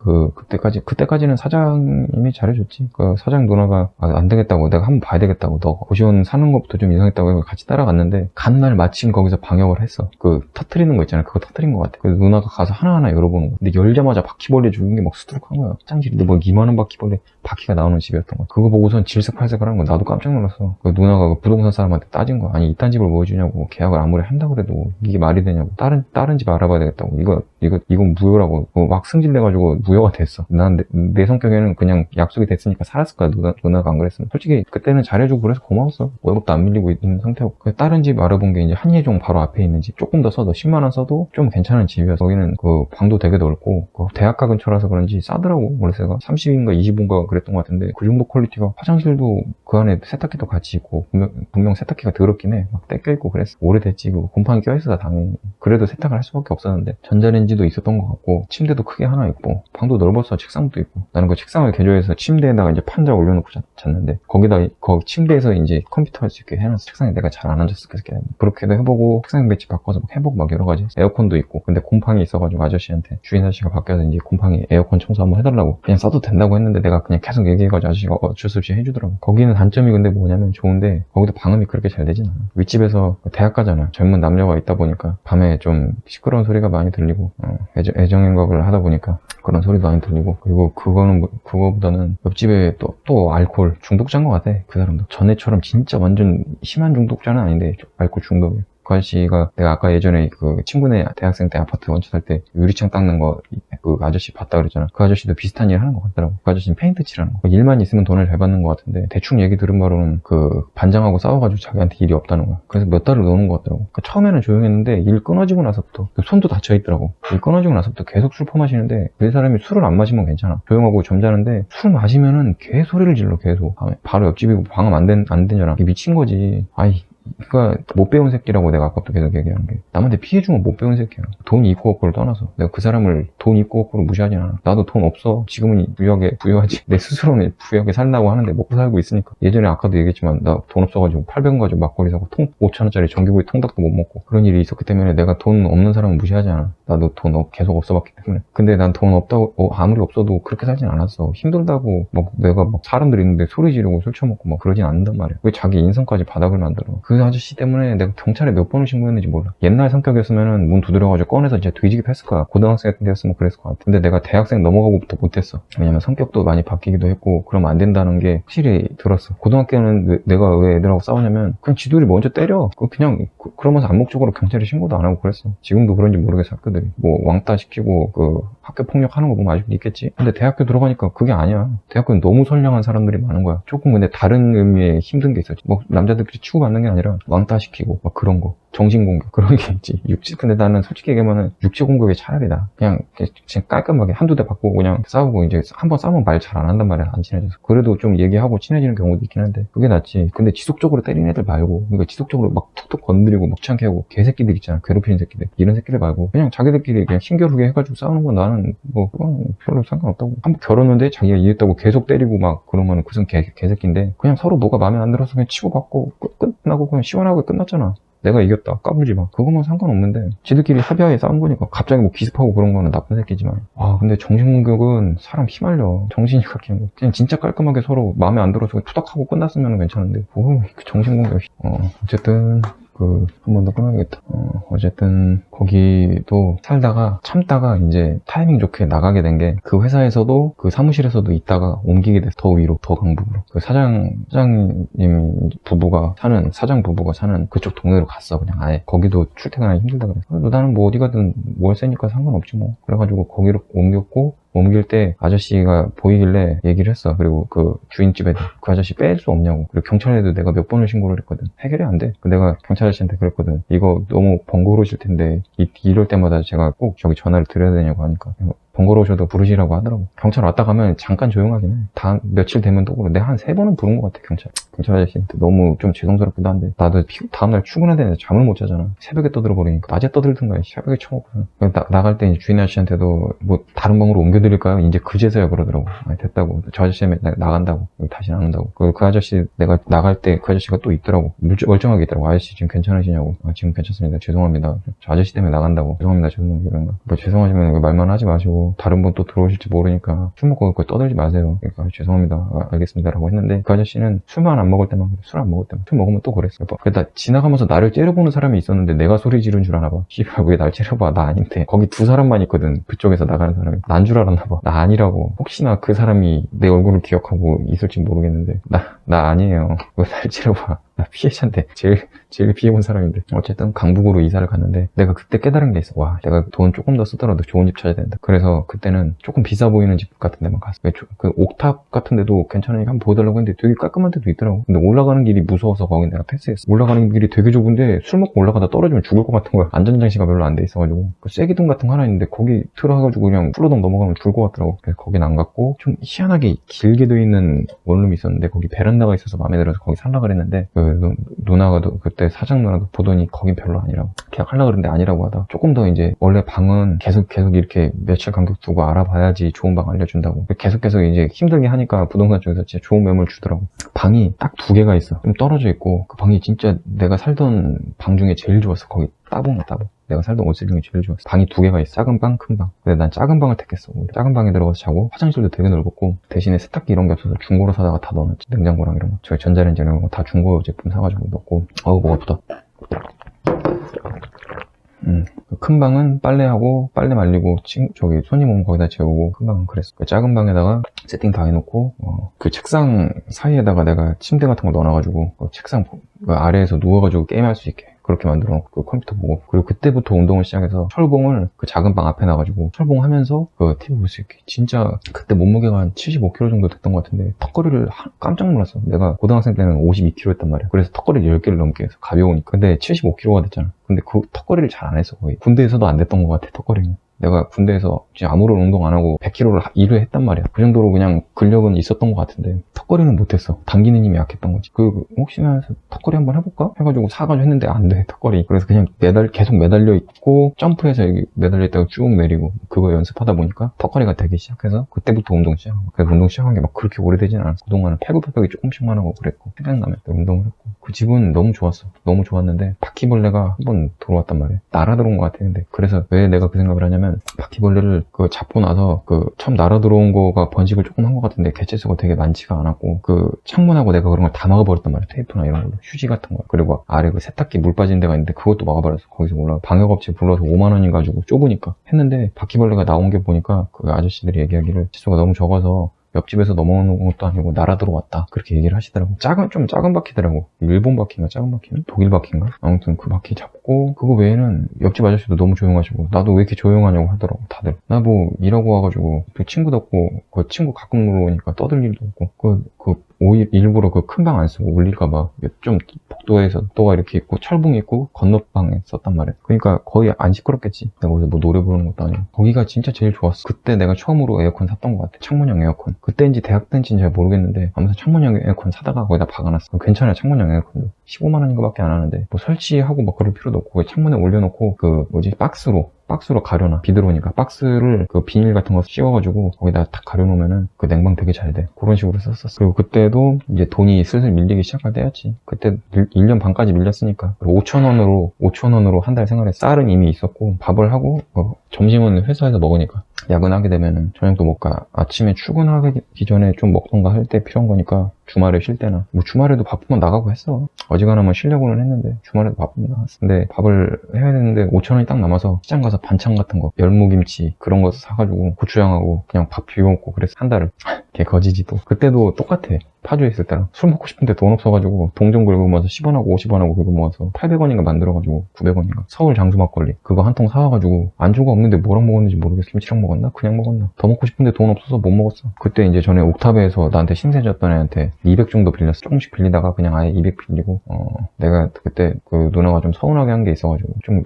그때까지는 사장님이 잘해줬지. 그 사장 누나가 안 되겠다고 내가 한번 봐야 되겠다고 너 고시원 사는 것부터 좀 이상했다고 해서 같이 따라갔는데 간날 마침 거기서 방역을 했어. 그 터트리는 거 있잖아. 그거 터트린 것 같아. 그래서 누나가 가서 하나하나 열어보는 거. 근데 열자마자 바퀴벌레 죽은 게 막 수두룩한 거야. 화장실인데 뭐 2만 원 바퀴가 나오는 집이었던 거야. 그거 보고선 질색팔색을 하는 거 나도 깜짝 놀랐어. 그 누나가 그 부동산 사람한테 따진 거야. 아니 이딴 집을 뭐 해주냐고. 계약을 아무리 한다고 그래도 이게 말이 되냐고. 다른 집 알아봐야 되겠다고. 이건 무효라고. 막 승질내가지고 무효가 됐어. 난 내 성격에는 그냥 약속이 됐으니까 살았을 거야. 누나가 안 그랬으면. 솔직히 그때는 잘해주고 그래서 고마웠어. 월급도 안 밀리고 있는 상태고. 다른 집 알아본 게 이제 한예종 바로 앞에 있는 집. 조금 더 써도 10만원 써도 좀 괜찮은 집이어서 거기는 그 방도 되게 넓고 그 대학가 근처라서 그런지 싸더라고. 월세가 30인가 20인가 그랬던 것 같은데 그 정도 퀄리티가 화장실도 그 안에 세탁기도 같이 있고 분명 세탁기가 더럽긴 해. 막 떼껴있고 그랬어. 오래됐지. 그 곰팡이 껴있어 당연히. 그래도 세탁을 할 수밖에 없었는데 전자레인지도 있었던 것 같고 침대도 크게 하나 있고 방도 넓어서 책상도 있고 나는 그 책상을 개조해서 침대에다가 이제 판자 올려놓고 잤는데 거기다 거기 침대에서 이제 컴퓨터 할 수 있게 해놔서 책상에 내가 잘 안 앉았을 거야. 그렇게도 해보고 책상 배치 바꿔서 막 해보고 막 여러 가지 에어컨도 있고 근데 곰팡이 있어가지고 아저씨한테 주인 아저씨가 바뀌어서 이제 곰팡이 에어컨 청소 한번 해달라고 그냥 써도 된다고 했는데 내가 그냥 계속 얘기해가지고 아저씨가 어쩔 수 없이 해주더라고. 거기는 단점이 근데 뭐냐면 좋은데 거기도 방음이 그렇게 잘 되진 않아. 윗집에서 대학가잖아. 젊은 남녀가 있다 보니까 밤에 좀 시끄러운 소리가 많이 들리고 애정행각을 하다 보니까 그런 소리도 많이 들리고 그리고 그거보다는 옆집에 또 알코올 중독자인 것 같아. 그 사람도 전에처럼 진짜 완전 심한 중독자는 아닌데 알코올 중독이야. 그 아저씨가 내가 아까 예전에 그 친구네 대학생 때 아파트 원룸 살 때 유리창 닦는 거 그 아저씨 봤다 그랬잖아. 그 아저씨도 비슷한 일 하는 것 같더라고. 그 아저씨는 페인트 칠하는 거. 일만 있으면 돈을 잘 받는 것 같은데 대충 얘기 들은 바로는 그 반장하고 싸워가지고 자기한테 일이 없다는 거야. 그래서 몇 달을 노는 것 같더라고. 그러니까 처음에는 조용했는데 일 끊어지고 나서부터 손도 다쳐있더라고. 일 끊어지고 나서부터 계속 술 퍼마시는데 그 사람이 술을 안 마시면 괜찮아. 조용하고 점잖은데 술 마시면은 개소리를 질러 계속. 바로 옆집이고 방음 안 되잖아. 이게 미친 거지. 아이 그러니까 못 배운 새끼라고 내가 아까부터 계속 얘기하는 게 남한테 피해주면 못 배운 새끼야. 돈 있고 없고를 떠나서 내가 그 사람을 돈 있고 없고를 무시하진 않아. 나도 돈 없어. 지금은 부유하지. 내 스스로는 부유하게 살라고 하는데 먹고 살고 있으니까. 예전에 아까도 얘기했지만 나 돈 없어가지고 800원 가지고 막걸리 사고 5,000원짜리 전기구이 통닭도 못 먹고 그런 일이 있었기 때문에 내가 돈 없는 사람은 무시하지 않아. 나도 돈 계속 없어봤기 때문에. 근데 난 돈 없다고 아무리 없어도 그렇게 살진 않았어. 힘들다고 막 내가 막 사람들 있는데 소리 지르고 술 처먹고 막 그러진 않는단 말이야. 왜 자기 인성까지 바닥을 만들어. 그 아저씨 때문에 내가 경찰에 몇 번을 신고했는지 몰라. 옛날 성격이었으면은 문 두드려가지고 꺼내서 이제 뒤지게 했을 거야. 고등학생 때였으면 그랬을 것 같아. 근데 내가 대학생 넘어가고부터 못했어. 왜냐면 성격도 많이 바뀌기도 했고 그러면 안 된다는 게 확실히 들었어. 고등학교는 내가 왜 애들하고 싸우냐면 그냥 지들이 먼저 때려. 그냥 그러면서 암묵적으로 경찰에 신고도 안 하고 그랬어. 지금도 그런지 모르겠어. 학교들이 뭐 왕따 시키고 그 학교 폭력하는 거 보면 아직도 있겠지. 근데 대학교 들어가니까 그게 아니야. 대학교는 너무 선량한 사람들이 많은 거야. 조금 근데 다른 의미의 힘든 게 있어. 뭐 남자들끼리 치고받는 게 아니라 왕따 시키고 막 그런 거. 정신공격 그런 게 있지. 근데 나는 솔직히 얘기하면은 육체공격이 차라리 나. 그냥 깔끔하게 한두 대 받고 그냥 싸우고 이제 한번 싸우면 말 잘 안 한단 말이야. 안 친해져서. 그래도 좀 얘기하고 친해지는 경우도 있긴 한데 그게 낫지. 근데 지속적으로 때리는 애들 말고 그러니까 지속적으로 막 툭툭 건드리고 먹창게 하고 개새끼들 있잖아. 괴롭히는 새끼들. 이런 새끼들 말고 그냥 자기들끼리 그냥 힘겨루게 해가지고 싸우는 건 나는 뭐 그건 별로 상관없다고. 한번 결혼했는데 자기가 이랬다고 계속 때리고 막 그러면은 그선 개새끼인데 그냥 서로 뭐가 마음에 안 들어서 그냥 치고받고 끝나고 그냥 시원하게 끝났잖아. 내가 이겼다. 까불지 마. 그거만 상관없는데 지들끼리 합의하에 싸운 거니까 갑자기 뭐 기습하고 그런 거는 나쁜 새끼지만 근데 정신공격은 사람 휘말려. 정신이 깎이는 거. 그냥 진짜 깔끔하게 서로 마음에 안 들어서 투닥하고 끝났으면 괜찮은데 정신공격 어쨌든 한 번 더 끊어야겠다. 어쨌든 거기도 살다가 참다가 이제 타이밍 좋게 나가게 된 게 그 회사에서도 그 사무실에서도 있다가 옮기게 돼서 더 위로 더 강북으로 그 사장 부부가 사는 그쪽 동네로 갔어. 그냥 아예 거기도 출퇴근하기 힘들다 그래서 나는 뭐 어디 가든 월세니까 상관없지 뭐. 그래가지고 거기로 옮겼고 옮길 때 아저씨가 보이길래 얘기를 했어. 그리고 그 주인집에도 그 아저씨 뺄 수 없냐고. 그리고 경찰에도 내가 몇 번을 신고를 했거든. 해결이 안 돼. 내가 경찰 아저씨한테 그랬거든. 이거 너무 번거로우실 텐데 이럴 때마다 제가 꼭 저기 전화를 드려야 되냐고 하니까 번거로우셔도 부르시라고 하더라고. 경찰 왔다 가면 잠깐 조용하긴 해. 며칠 되면 또 그래. 내가 한 3번은 부른 것 같아. 경찰 아저씨한테 너무 좀 죄송스럽기도 한데 나도 다음날 출근해야 되는데 잠을 못 자잖아. 새벽에 떠들어버리니까 낮에 떠들든가 새벽에 쳐먹고 나갈 때 주인 아저씨한테도 뭐 다른 방으로 옮겨드릴까요? 이제 그제서야 그러더라고. 됐다고. 저 아저씨 나간다고. 다시는 안 온다고. 그 아저씨 내가 나갈 때 그 아저씨가 또 있더라고. 멀쩡하게 있더라고. 아저씨 지금 괜찮으시냐고. 지금 괜찮습니다. 죄송합니다. 저 아저씨 때문에 나간다고. 죄송합니다. 이런가. 뭐 죄송하시면 말만 하지 마시고 다른 분 또 들어오실지 모르니까 술 먹고 떠들지 마세요. 그러니까 죄송합니다. 알겠습니다. 라고 했는데 그 아저씨는 술만 안 먹을 때만 그래. 술 안 먹을 때만. 술 먹으면 또 그랬어. 그러니까 지나가면서 나를 째려보는 사람이 있었는데 내가 소리 지른 줄 아나 봐. 씨발 왜 날 째려봐. 나 아닌데. 거기 2사람만 있거든. 그쪽에서 나가는 사람이. 난 줄 알았나 봐. 나 아니라고. 혹시나 그 사람이 내 얼굴을 기억하고 있을지 모르겠는데 나 아니에요. 왜 날 찌르봐. 나 피해자인데. 제일 피해본 사람인데. 어쨌든 강북으로 이사를 갔는데 내가 그때 깨달은 게 있어. 와, 내가 돈 조금 더 쓰더라도 좋은 집 찾아야 된다. 그래서 그때는 조금 비싸 보이는 집 같은 데만 갔어. 그 옥탑 같은 데도 괜찮으니까 한번 보여달라고 했는데 되게 깔끔한 데도 있더라고. 근데 올라가는 길이 무서워서 거긴 내가 패스했어. 올라가는 길이 되게 좁은데 술 먹고 올라가다 떨어지면 죽을 것 같은 거야. 안전장치가 별로 안 돼 있어가지고. 그 쐐기둥 같은 거 하나 있는데 거기 틀어가지고 그냥 플로동 넘어가면 죽을 것 같더라고. 그래서 거긴 안 갔고 좀 희한하게 길게 돼 있는 원룸이 있었는데 거기 베란다가 있어서 마음에 들어서 거기 살라 그랬는데 그 누나가 그때 사장 누나가 보더니 거긴 별로 아니라고 계약하려고 그랬는데 아니라고 하다 조금 더 이제 원래 방은 계속 이렇게 며칠 간격 두고 알아봐야지 좋은 방 알려준다고 계속 이제 힘들게 하니까 부동산 쪽에서 진짜 좋은 매물 주더라고. 방이 딱 2개가 있어. 좀 떨어져 있고 그 방이 진짜 내가 살던 방 중에 제일 좋았어. 거기 따봉이야 따봉. 내가 살던 옷을 중에 제일 좋았어. 방이 2개가 있어. 작은 방, 큰 방. 근데 난 작은 방을 택했어. 작은 방에 들어가서 자고 화장실도 되게 넓었고 대신에 세탁기 이런 게 없어서 중고로 사다가 다 넣어놨지. 냉장고랑 이런 거. 저희 전자레인지 이런 거 다 중고 제품 사가지고 넣고. 어우 목 아프다. 큰 방은 빨래하고 빨래 말리고 저기 손님 오면 거기다 재우고 큰 방은 그랬어. 그 작은 방에다가 세팅 다 해놓고 그 책상 사이에다가 내가 침대 같은 거 넣어놔가지고 그 책상 그 아래에서 누워가지고 게임할 수 있게 그렇게 만들어 놓고 그 컴퓨터 보고 그리고 그때부터 운동을 시작해서 철봉을 그 작은 방 앞에 놔가지고 철봉하면서 그 TV 볼 수 있게. 진짜 그때 몸무게가 한 75kg 정도 됐던 것 같은데 턱걸이를 깜짝 놀랐어. 내가 고등학생 때는 52kg 했단 말이야. 그래서 턱걸이를 10개를 넘게 해서 가벼우니까. 근데 75kg가 됐잖아. 근데 그 턱걸이를 잘 안 했어. 거의 군대에서도 안 됐던 것 같아. 턱걸이는. 내가 군대에서 진짜 아무런 운동 안 하고 100kg를 1회 했단 말이야. 그 정도로 그냥 근력은 있었던 것 같은데 턱걸이는 못했어. 당기는 힘이 약했던 거지. 혹시나 해서 턱걸이 한번 해볼까? 해가지고 사가지고 했는데 안 돼, 턱걸이. 그래서 그냥 계속 매달려 있고 점프해서 여기 매달려 있다가 쭉 내리고 그거 연습하다 보니까 턱걸이가 되기 시작해서 그때부터 운동 시작한 거야. 그래서 운동 시작한 게 막 그렇게 오래되진 않았어. 그동안은 팔굽혀펴기 조금씩만 하고 그랬고 생각나면 운동을 했고 그 집은 너무 좋았어. 너무 좋았는데 바퀴벌레가 한 번 들어왔단 말이야. 날아 들어온 것 같아. 근데 그래서 왜 내가 그 생각을 하냐면 바퀴벌레를 잡고 나서 처음 날아 들어온 거가 번식을 조금 한 것 같은데 개체수가 되게 많지가 않았고 창문하고 내가 그런 걸 다 막아버렸단 말이야. 테이프나 이런 걸로 휴지 같은 거. 그리고 아래 그 세탁기 물 빠진 데가 있는데 그것도 막아버렸어. 거기서 올라가 방역업체 불러서 5만 원인 가지고 좁으니까 했는데 바퀴벌레가 나온 게 보니까 그 아저씨들이 얘기하기를 치수가 너무 적어서 옆집에서 넘어오는 것도 아니고 날아 들어왔다. 그렇게 얘기를 하시더라고. 좀 작은 바퀴더라고. 일본 바퀴인가 작은 바퀴는? 독일 바퀴인가? 아무튼 그 바퀴 잡고 그거 외에는 옆집 아저씨도 너무 조용하시고 나도 왜 이렇게 조용하냐고 하더라고 다들. 나 뭐 일하고 와가지고 그 친구도 없고 그 친구 가끔 물어보니까 떠들 일도 없고 일부러 그 큰 방 안 쓰고 울릴까봐 좀 복도에서 또가 이렇게 있고 철봉이 있고 건너방에 썼단 말이야. 그러니까 거의 안 시끄럽겠지. 내가 거기서 뭐 노래 부르는 것도 아니고. 거기가 진짜 제일 좋았어. 그때 내가 처음으로 에어컨 샀던 것 같아. 창문형 에어컨. 그때인지 대학 때인지는 잘 모르겠는데 아무튼 창문형 에어컨 사다가 거기다 박아놨어. 괜찮아요. 창문형 에어컨도 15만 원인 거밖에 안 하는데 뭐 설치하고 막 그럴 필요도 없고 창문에 올려놓고 박스로 가려놔. 비 들어오니까 박스를 그 비닐 같은 거 씌워가지고 거기다 딱 가려놓으면은 그 냉방 되게 잘 돼. 그런 식으로 썼었어. 그리고 그때도 이제 돈이 슬슬 밀리기 시작할 때였지. 그때 1년 반까지 밀렸으니까 5,000원으로 한 달 생활했어. 쌀은 이미 있었고 밥을 하고 점심은 회사에서 먹으니까 야근하게 되면은 저녁도 못 가. 아침에 출근하기 전에 좀 먹던가 할 때 필요한 거니까 주말에 쉴 때나 뭐 주말에도 바쁘면 나가고 했어. 어지간하면 쉬려고는 했는데 주말에도 바쁘면 나갔어. 근데 밥을 해야 되는데 5,000원이 딱 남아서 시장 가서 반찬 같은 거 열무김치 그런 거 사가지고 고추장하고 그냥 밥 비벼 먹고 그래서 한 달을. 걔 거지지 또. 그때도 똑같아. 파주에 있을 때랑 술 먹고 싶은데 돈 없어가지고 동전 긁어 모아서 10원하고 50원하고 긁어 모아서 800원인가 만들어가지고 900원인가 서울 장수 막걸리 그거 한 통 사와가지고 안주가 없는데 뭐랑 먹었는지 모르겠어. 김치랑 먹었나? 그냥 먹었나? 더 먹고 싶은데 돈 없어서 못 먹었어. 그때 이제 전에 옥탑에서 나한테 신세 졌던 애한테 200 정도 빌렸어. 조금씩 빌리다가 그냥 아예 200 빌리고 내가 그때 그 누나가 좀 서운하게 한 게 있어가지고 좀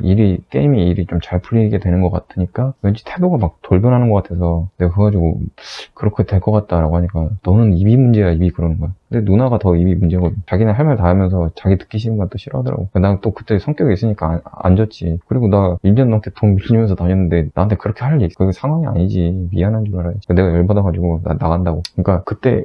게임이 일이 좀 잘 풀리게 되는 것 같으니까 왠지 태도가 막 돌변하는 것 같아서 내가 그거 가지고 그렇게 될 것 같다라고 하니까 너는 입이 문제야 입이 그러는 거야. 근데 누나가 더 입이 문제거든. 자기는 할 말 다 하면서 자기 듣기 싫은 건 또 싫어하더라고. 난 또 그때 성격이 있으니까 안 줬지. 그리고 나 1년 넘게 돈 빌리면서 다녔는데 나한테 그렇게 할 일, 그게 상황이 아니지. 미안한 줄 알아야지. 내가 열받아가지고 나 나간다고. 그러니까 그때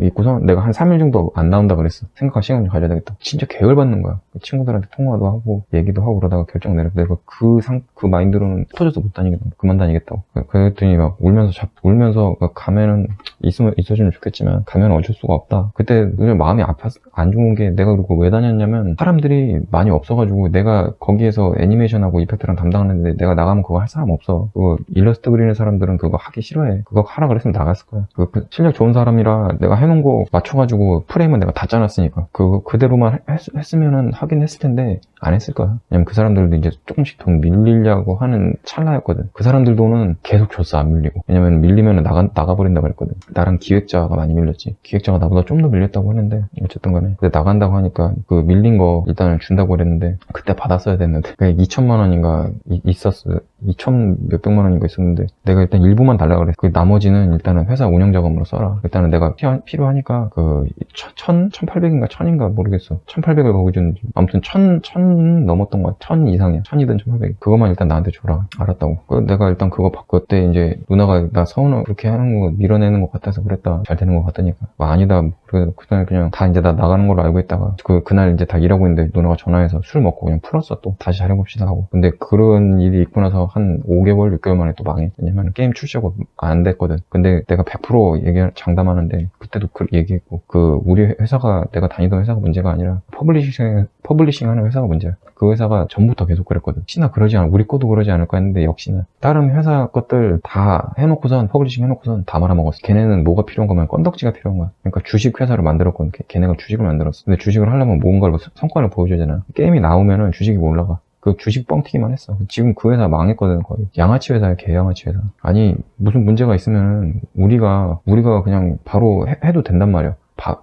있고서 내가 한 3일 정도 안 나온다 그랬어. 생각할 시간 좀 가져야 되겠다. 진짜 계열받는 거야. 친구들한테 통화도 하고 얘기도 하고 그러다가 결정 내렸어. 내가 그 마인드로는 터져서 못 다니겠다. 그만 다니겠다고. 그랬더니 막 울면서 가면은 있어주면 좋겠지만 가면 어쩔 수가 없다. 좋다. 그때 그냥 마음이 아파서 안 좋은 게 내가 그리고 왜 다녔냐면 사람들이 많이 없어가지고 내가 거기에서 애니메이션하고 이펙트랑 담당하는데 내가 나가면 그거 할 사람 없어. 그거 일러스트 그리는 사람들은 그거 하기 싫어해. 그거 하라 그랬으면 나갔을 거야. 그 실력 좋은 사람이라 내가 해놓은 거 맞춰가지고 프레임은 내가 다 짜놨으니까 그거 그대로만 했으면은 하긴 했을 텐데 안 했을 거야. 왜냐면 그 사람들도 이제 조금씩 돈 밀리려고 하는 찰나였거든. 그 사람들 돈은 계속 줬어, 안 밀리고. 왜냐면 밀리면 나가버린다고 그랬거든. 나랑 기획자가 많이 밀렸지. 기획자가 나보다 좀 더 밀렸다고 했는데 어쨌든 간에 근데 나간다고 하니까 그 밀린 거 일단은 준다고 그랬는데 그때 받았어야 됐는데 그냥 2천만 원인가 있었어. 2천 몇백만 원인가 있었는데 내가 일단 일부만 달라고 그랬어. 그 나머지는 일단은 회사 운영 자금으로 써라. 일단은 내가 필요하니까 그 1,800인가 1,000인가 모르겠어. 1,800을 거기 줬는지 아무튼 1,000 넘었던 거 같아. 1,000 이상이야. 1,000이든 1,800. 그것만 일단 나한테 줘라. 알았다고. 내가 일단 그거 받고 그때 이제 누나가 나 서운하고 그렇게 하는 거 밀어내는 것 같아서 그랬다. 잘 되는 것 같다니까. 뭐 아니다. 그날 그냥 다 이제 나 나가는 걸로 알고 있다가 그날 이제 다 일하고 있는데 누나가 전화해서 술 먹고 그냥 풀었어. 또 다시 잘해봅시다 하고. 근데 그런 일이 있고 나서 한 5개월 6개월 만에 또 망해. 왜냐면 게임 출시하고 안 됐거든. 근데 내가 100% 장담하는데 그때도 얘기했고 우리 회사가 내가 다니던 회사가 문제가 아니라 퍼블리싱 하는 회사가 문제야. 그 회사가 전부터 계속 그랬거든. 혹시나 그러지 않아 우리 거도 그러지 않을까 했는데 역시나 다른 회사 것들 다 해놓고선 퍼블리싱 해놓고선 다 말아먹었어. 걔네는 뭐가 필요한 거면 건덕지가 필요한 거야. 그러니까 주식 회사를 만들었거든. 걔네가 주식을 만들었어. 근데 주식을 하려면 뭔가를 성과를 보여줘야 되잖아. 게임이 나오면은 주식이 못 올라가. 그 주식 뻥튀기만 했어. 지금 그 회사 망했거든. 거의 양아치 회사야. 개양아치 회사. 아니 무슨 문제가 있으면은 우리가 그냥 바로 해도 된단 말이야.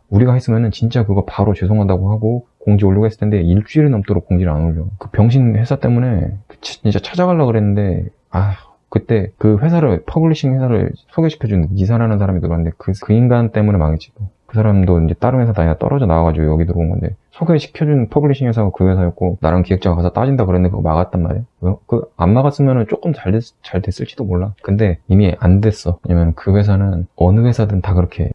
우리가 했으면은 진짜 그거 바로 죄송하다고 하고 공지 올리고 했을 텐데 일주일이 넘도록 공지를 안 올려. 그 병신 회사 때문에 진짜 찾아가려고 그랬는데 그때 그 회사를 퍼블리싱 회사를 소개시켜준 이사라는 사람이 들어왔는데 그 인간 때문에 망했지. 그 사람도 이제 다른 회사 다니다 떨어져 나와가지고 여기 들어온 건데 소개시켜준 퍼블리싱 회사가 그 회사였고 나랑 기획자가 가서 따진다 그랬는데 그거 막았단 말이야. 안 막았으면 조금 잘 됐을지도 몰라. 근데 이미 안 됐어. 왜냐면 그 회사는 어느 회사든 다 그렇게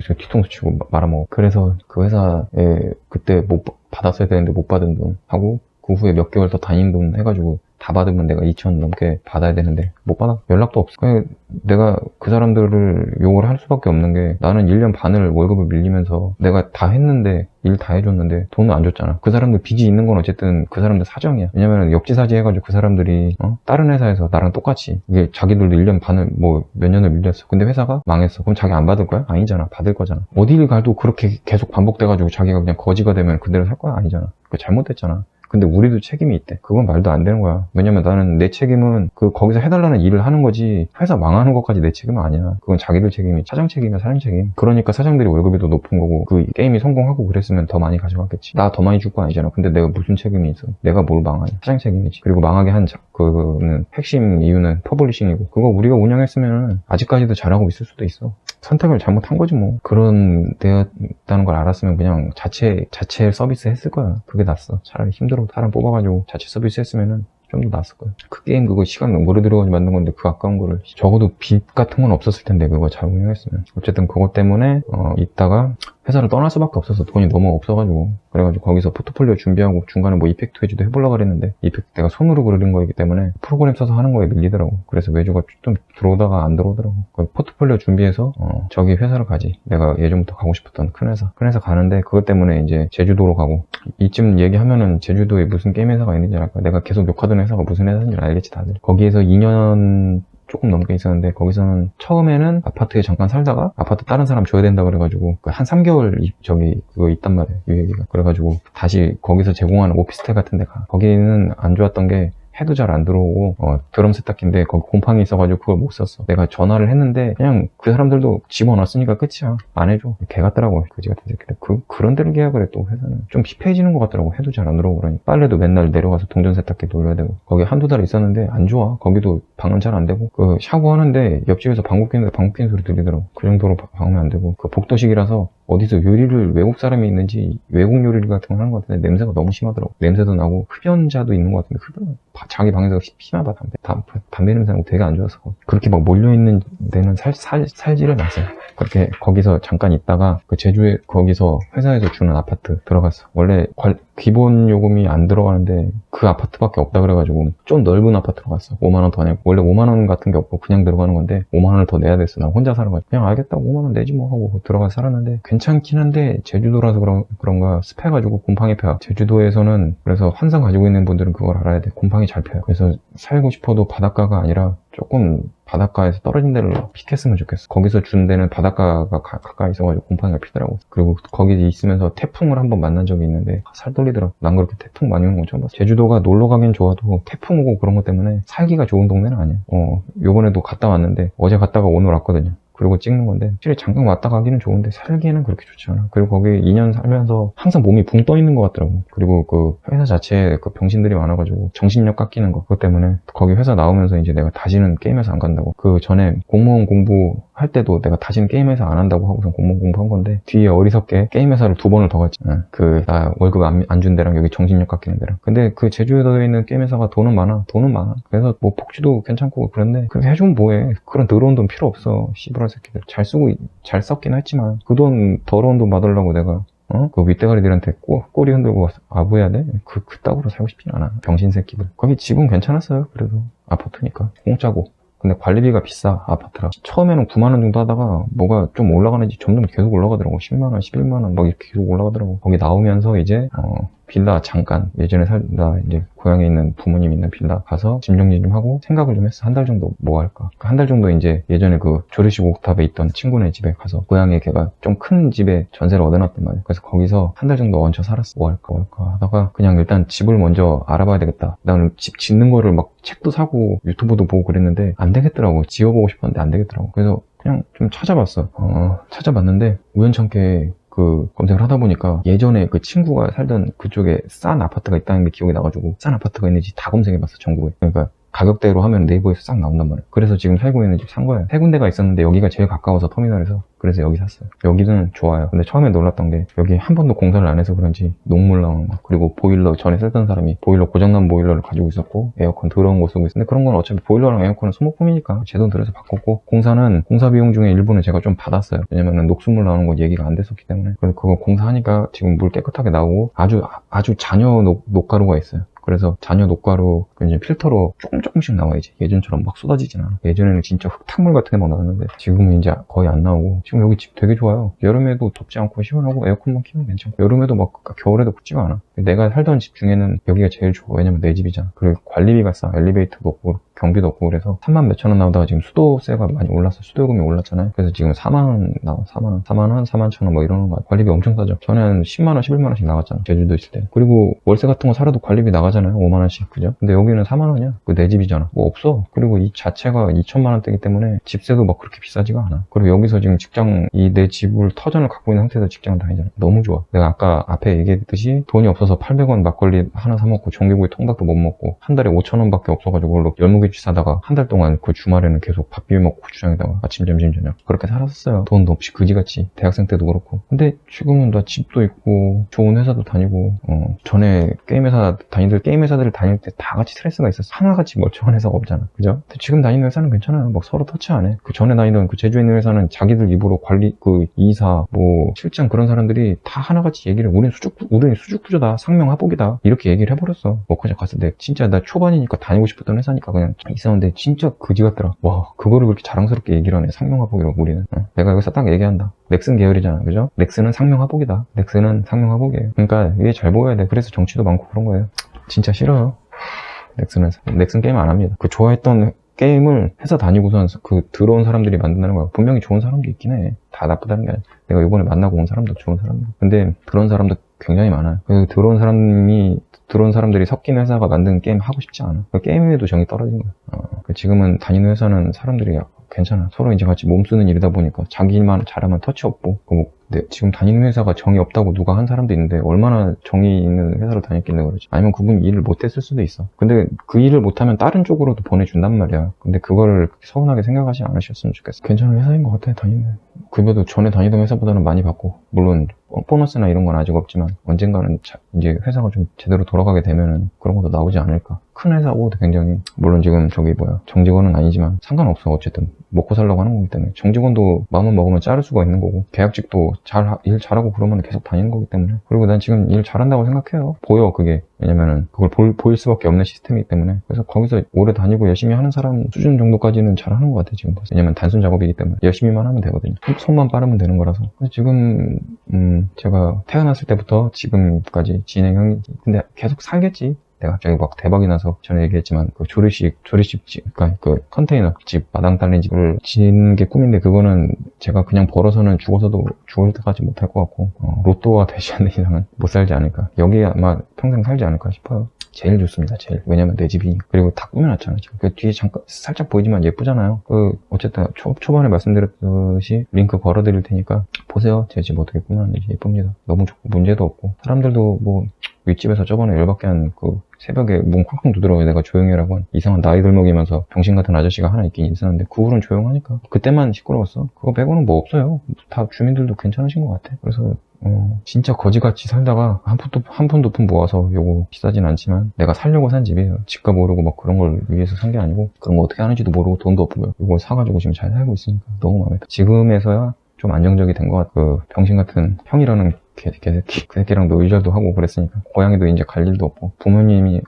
뒤통수 치고 말아먹어. 그래서 그 회사에 그때 못 받았어야 되는데 못 받은 돈 하고 그 후에 몇 개월 더 다닌 돈 해가지고 다 받으면 내가 2천 넘게 받아야 되는데 못 받아. 연락도 없어. 그냥 내가 그 사람들을 욕을 할 수밖에 없는 게 나는 1년 반을 월급을 밀리면서 내가 다 했는데 일 다 해줬는데 돈을 안 줬잖아. 그 사람들 빚이 있는 건 어쨌든 그 사람들 사정이야. 왜냐면 역지사지 해가지고 그 사람들이 다른 회사에서 나랑 똑같이 이게 자기들도 1년 반을 뭐 몇 년을 밀렸어. 근데 회사가 망했어. 그럼 자기 안 받을 거야? 아니잖아. 받을 거잖아. 어디를 가도 그렇게 계속 반복돼가지고 자기가 그냥 거지가 되면 그대로 살 거야? 아니잖아. 그거 잘못됐잖아. 근데 우리도 책임이 있대. 그건 말도 안 되는 거야. 왜냐면 나는 내 책임은 거기서 해달라는 일을 하는 거지 회사 망하는 것까지 내 책임은 아니야. 그건 자기들 책임이 사장 책임이야. 사장 책임. 그러니까 사장들이 월급이 더 높은 거고 그 게임이 성공하고 그랬으면 더 많이 가져갔겠지. 나 더 많이 줄 거 아니잖아. 근데 내가 무슨 책임이 있어. 내가 뭘 망하냐. 사장 책임이지. 그리고 망하게 한 그거는 핵심 이유는 퍼블리싱이고 그거 우리가 운영했으면 아직까지도 잘하고 있을 수도 있어. 선택을 잘못한 거지 뭐. 그런 데였다는 걸 알았으면 그냥 자체 서비스 했을 거야. 그게 낫어. 차라리 힘들어 사람 뽑아가지고 자체 서비스 했으면은 좀 더 나았을 거야. 그 게임 그거 시간 오래 들어가지고 만든 건데 그 아까운 거를 적어도 빚 같은 건 없었을 텐데 그거 잘 운영했으면. 어쨌든 그것 때문에 있다가 회사를 떠날 수밖에 없어서 돈이 너무 없어가지고 그래가지고 거기서 포트폴리오 준비하고 중간에 뭐 이펙트 회주도 해보려고 그랬는데 이펙트 내가 손으로 그리는 거이기 때문에 프로그램 써서 하는 거에 밀리더라고. 그래서 외주가 좀 들어오다가 안 들어오더라고. 포트폴리오 준비해서 저기 회사를 가지. 내가 예전부터 가고 싶었던 큰 회사 가는데 그것 때문에 이제 제주도로 가고 이쯤 얘기하면은 제주도에 무슨 게임 회사가 있는지 알까? 내가 계속 욕하던 회사가 무슨 회사인지 알겠지 다들. 거기에서 2년 조금 넘게 있었는데 거기서는 처음에는 아파트에 잠깐 살다가 아파트 다른 사람 줘야 된다 그래가지고 한 3개월 그거 있단 말이에요. 유예기가. 그래가지고 다시 거기서 제공하는 오피스텔 같은 데 가. 거기는 안 좋았던 게 해도 잘 안 들어오고 드럼 세탁기인데 거기 곰팡이 있어가지고 그걸 못 썼어. 내가 전화를 했는데 그냥 그 사람들도 집어넣었으니까 끝이야. 안 해줘. 개 같더라고. 그지 같은 새끼들. 그런 데를 계약을 해. 또 회사는 좀 피폐해지는 것 같더라고. 해도 잘 안 들어오고 그러니 빨래도 맨날 내려가서 동전 세탁기 돌려야 되고 거기 한두 달 있었는데 안 좋아. 거기도 방은 잘 안 되고 그 샤워하는데 옆집에서 방귀 뀌는 소리 들리더라고. 그 정도로 방으면 안 되고 그 복도식이라서 어디서 요리를 외국 사람이 있는지 외국 요리 같은 거 하는 것 같은데 냄새가 너무 심하더라고. 냄새도 나고 흡연자도 있는 것 같은데 흡연 자기 방에서 피마다 담배 냄새 나고 되게 안 좋았어. 그렇게 막 몰려있는 데는 살지를 마세요. 그렇게 거기서 잠깐 있다가 그 제주에 거기서 회사에서 주는 아파트 들어갔어. 원래 기본 요금이 안 들어가는데 그 아파트밖에 없다 그래가지고 좀 넓은 아파트로 갔어. 5만원 더 내고. 원래 5만원 같은 게 없고 그냥 들어가는 건데 5만원을 더 내야 됐어. 나 혼자 살아가지고 그냥 알겠다고 5만원 내지 뭐 하고 들어가서 살았는데 괜찮긴 한데 제주도라서 그런가 습해가지고 곰팡이 펴. 제주도에서는 그래서 환상 가지고 있는 분들은 그걸 알아야 돼. 곰팡이 잘 펴요. 그래서 살고 싶어도 바닷가가 아니라 조금 바닷가에서 떨어진 데를 픽했으면 좋겠어. 거기서 준 데는 바닷가가 가까이 있어가지고 곰팡이가 피더라고. 그리고 거기 있으면서 태풍을 한번 만난 적이 있는데 살 떨리더라고. 난 그렇게 태풍 많이 오는 건 처음 봤어. 제주도가 놀러 가긴 좋아도 태풍 오고 그런 것 때문에 살기가 좋은 동네는 아니야. 요번에도 갔다 왔는데 어제 갔다가 오늘 왔거든요. 그리고 찍는 건데 확실히 잠깐 왔다 가기는 좋은데 살기에는 그렇게 좋지 않아. 그리고 거기 2년 살면서 항상 몸이 붕 떠 있는 것 같더라고. 그리고 그 회사 자체에 그 병신들이 많아가지고 정신력 깎이는 거, 그것 때문에 거기 회사 나오면서 이제 내가 다시는 게임회사 안 간다고. 그 전에 공무원 공부할 때도 내가 다시는 게임회사 안 한다고 하고서 공무원 공부한 건데 뒤에 어리석게 게임회사를 2번을 더 갔지. 나 월급 안 준 데랑 여기 정신력 깎이는 데랑. 근데 그 제주도에 있는 게임회사가 돈은 많아. 그래서 뭐 복지도 괜찮고 그런데 그렇게 해주면 뭐해. 그런 더러운 돈 필요 없어. 씨부랄 새끼들. 잘 썼긴 했지만 그 돈 더러운 돈 받으려고 내가 그 윗대가리들한테 꼬리 흔들고 아부해야 돼? 그따구로 살고 싶진 않아. 병신 새끼들. 거기 집은 괜찮았어요. 그래도 아파트니까 공짜고. 근데 관리비가 비싸. 아파트라. 처음에는 9만원 정도 하다가 뭐가 좀 올라가는지 점점 계속 올라가더라고. 10만원, 11만원 막 이렇게 계속 올라가더라고. 거기 나오면서 이제 빌라 잠깐 예전에 살다 이제 고향에 있는 부모님 있는 빌라 가서 짐 정리 좀 하고 생각을 좀 했어. 한 달 정도 뭐 할까. 한 달 정도 이제 예전에 그 조리식 옥탑에 있던 친구네 집에 가서 고향에 걔가 좀 큰 집에 전세를 얻어놨단 말이야. 그래서 거기서 한 달 정도 얹혀 살았어. 뭐 할까 하다가 그냥 일단 집을 먼저 알아봐야 되겠다. 나는 집 짓는 거를 막 책도 사고 유튜브도 보고 그랬는데 안 되겠더라고. 지어보고 싶었는데 안 되겠더라고. 그래서 그냥 좀 찾아봤어. 찾아봤는데 우연찮게 그 검색을 하다 보니까 예전에 그 친구가 살던 그쪽에 싼 아파트가 있다는 게 기억이 나가지고 싼 아파트가 있는지 다 검색해봤어. 전국에. 그러니까 가격대로 하면 네이버에서 싹 나온단 말이야. 그래서 지금 살고 있는 집 산 거야. 3군데가 있었는데 여기가 제일 가까워서 터미널에서. 그래서 여기 샀어요. 여기는 좋아요. 근데 처음에 놀랐던 게 여기 한 번도 공사를 안 해서 그런지 녹물 나오는 거. 그리고 보일러 전에 쓰던 사람이 보일러 고장난 보일러를 가지고 있었고 에어컨 더러운 거 쓰고 있었는데 그런 건 어차피 보일러랑 에어컨은 소모품이니까 제 돈 들여서 바꿨고 공사는 공사 비용 중에 일부는 제가 좀 받았어요. 왜냐면은 녹수물 나오는 건 얘기가 안 됐었기 때문에. 그래서 그거 공사하니까 지금 물 깨끗하게 나오고 아주 잔여 녹가루가 있어요. 그래서 잔여 녹가루 이제 필터로 조금씩 나와야지. 예전처럼 막 쏟아지진 않아. 예전에는 진짜 흙탕물 같은 게 막 나왔는데 지금은 이제 거의 안 나오고. 지금 여기 집 되게 좋아요. 여름에도 덥지 않고 시원하고 에어컨만 키면 괜찮고 여름에도 막 겨울에도 춥지가 않아. 내가 살던 집 중에는 여기가 제일 좋아. 왜냐면 내 집이잖아. 그리고 관리비가 싸. 엘리베이터도 없고 경비도 없고 그래서 3만 몇천 원 나오다가 지금 수도세가 많이 올랐어. 수도요금이 올랐잖아요. 그래서 지금 4만 원 나와. 4만 원, 4만 천 원 뭐 이러는 거야. 관리비 엄청 싸죠. 전에 한 10만 원, 11만 원씩 나갔잖아. 제주도 있을 때. 그리고 월세 같은 거 살아도 관리비 나가잖아요. 5만 원씩. 그죠? 근데 여기는 4만 원이야. 그 내 집이잖아. 뭐 없어. 그리고 이 자체가 2천만 원대이기 때문에 집세도 막 그렇게 비싸지가 않아. 그리고 여기서 지금 내 집을 터전을 갖고 있는 상태에서 직장 다니잖아. 너무 좋아. 내가 아까 앞에 얘기했듯이 돈이 없어서 800원 막걸리 하나 사 먹고 전기구이 통닭도 못 먹고 한 달에 5천 원밖에 없어가지고 그걸로 열무김치 사다가 한 달 동안 그 주말에는 계속 밥 비벼 먹고 고추장에다가 아침 점심 저녁 그렇게 살았었어요. 돈도 없이 그지같이. 대학생 때도 그렇고. 근데 지금은 나 집도 있고 좋은 회사도 다니고 전에 게임회사 다니들 게임회사들을 다닐 때 다 같이 스트레스가 있었어. 하나같이 멀쩡한 회사가 없잖아. 그죠? 근데 지금 다니는 회사는 괜찮아요. 막 서로 터치 안 해. 그 전에 다니던 그 제주에 있는 회사는 자기들 입으로 관리 그 이사 뭐 실장 그런 사람들이 다 하나같이 얘기를 우리는 수주구조다. 상명하복이다. 이렇게 얘기를 해버렸어. 워크숍 갔을 때 진짜 나 초반이니까 다니고 싶었던 회사니까 그냥 있었는데 진짜 그지 같더라. 와 그거를 그렇게 자랑스럽게 얘기를 하네. 상명하복이라고 우리는. 내가 여기서 딱 얘기한다. 넥슨 계열이잖아. 그죠? 넥슨은 상명하복이다. 넥슨은 상명하복이에요. 그러니까 이게 잘 보여야 돼. 그래서 정치도 많고 그런 거예요. 진짜 싫어요. 넥슨 게임 안 합니다. 그 좋아했던 게임을 회사 다니고선 그 들어온 사람들이 만든다는 거야. 분명히 좋은 사람도 있긴 해. 다 나쁘다는 게 아니야. 내가 이번에 만나고 온 사람도 좋은 사람들. 근데 그런 사람도 굉장히 많아요. 그래서 들어온 사람들이 섞인 회사가 만든 게임 하고 싶지 않아. 게임에도 정이 떨어진 거야. 지금은 다니는 회사는 사람들이 괜찮아. 서로 이제 같이 몸 쓰는 일이다 보니까 자기 일만 잘하면 터치 없고. 근데 지금 다니는 회사가 정이 없다고 누가 한 사람도 있는데 얼마나 정이 있는 회사를 다녔길래 그러지. 아니면 그분이 일을 못했을 수도 있어. 근데 그 일을 못하면 다른 쪽으로도 보내준단 말이야. 근데 그거를 서운하게 생각하지 않으셨으면 좋겠어. 괜찮은 회사인 것 같아. 다니는 급여도 전에 다니던 회사보다는 많이 받고, 물론 보너스나 이런 건 아직 없지만 언젠가는 이제 회사가 좀 제대로 돌아가게 되면은 그런 것도 나오지 않을까. 큰 회사고 굉장히, 물론 지금 정직원은 아니지만 상관없어. 어쨌든 먹고 살려고 하는 거기 때문에. 정직원도 마음만 먹으면 자를 수가 있는 거고, 계약직도 일 잘하고 그러면 계속 다니는 거기 때문에. 그리고 난 지금 일 잘한다고 생각해요. 보여, 그게. 왜냐면은 그걸 보일 수밖에 없는 시스템이기 때문에. 그래서 거기서 오래 다니고 열심히 하는 사람 수준 정도까지는 잘하는 것 같아, 지금. 왜냐면 단순 작업이기 때문에 열심히만 하면 되거든요. 손만 빠르면 되는 거라서. 지금 제가 태어났을 때부터 지금까지 진행형. 근데 계속 살겠지. 내가 갑자기 막 대박이 나서 전에 얘기했지만 그 조리식 그러니까 그 컨테이너 집, 마당 딸린 집을 짓는 게 꿈인데, 그거는 제가 그냥 벌어서는 죽어서도 죽을 때까지 못 할 것 같고, 로또가 되지 않는 이상은 못 살지 않을까. 여기에 아마 평생 살지 않을까 싶어요. 제일 좋습니다, 제일. 왜냐면 내 집이니까. 그리고 다 꾸며놨잖아요, 지금. 그 뒤에 잠깐 살짝 보이지만 예쁘잖아요. 어쨌든 초반에 말씀드렸듯이 링크 걸어드릴 테니까 보세요. 제 집 어떻게 꾸며놨는지. 예쁩니다. 너무 좋고 문제도 없고. 사람들도 뭐 윗집에서 저번에 열받게 한 새벽에 문 쾅쾅 두드려요. 내가 조용히 하라고 한 이상한 나이들 먹이면서 병신 같은 아저씨가 하나 있긴 있었는데, 그 후로는 조용하니까. 그때만 시끄러웠어. 그거 빼고는 뭐 없어요. 다 주민들도 괜찮으신 것 같아. 그래서 진짜 거지같이 살다가 한 푼 두 푼 모아서, 요거 비싸진 않지만 내가 살려고 산 집이에요. 집값 오르고 막 그런 걸 위해서 산 게 아니고, 그런 거 어떻게 하는지도 모르고 돈도 없고요. 이걸 사가지고 지금 잘 살고 있으니까 너무 마음에 들어. 지금에서야 좀 안정적이 된 것 같고, 병신 같은 형이라는 개새끼. 그 새끼랑도 의절도 하고 그랬으니까. 고향에도 이제 갈 일도 없고,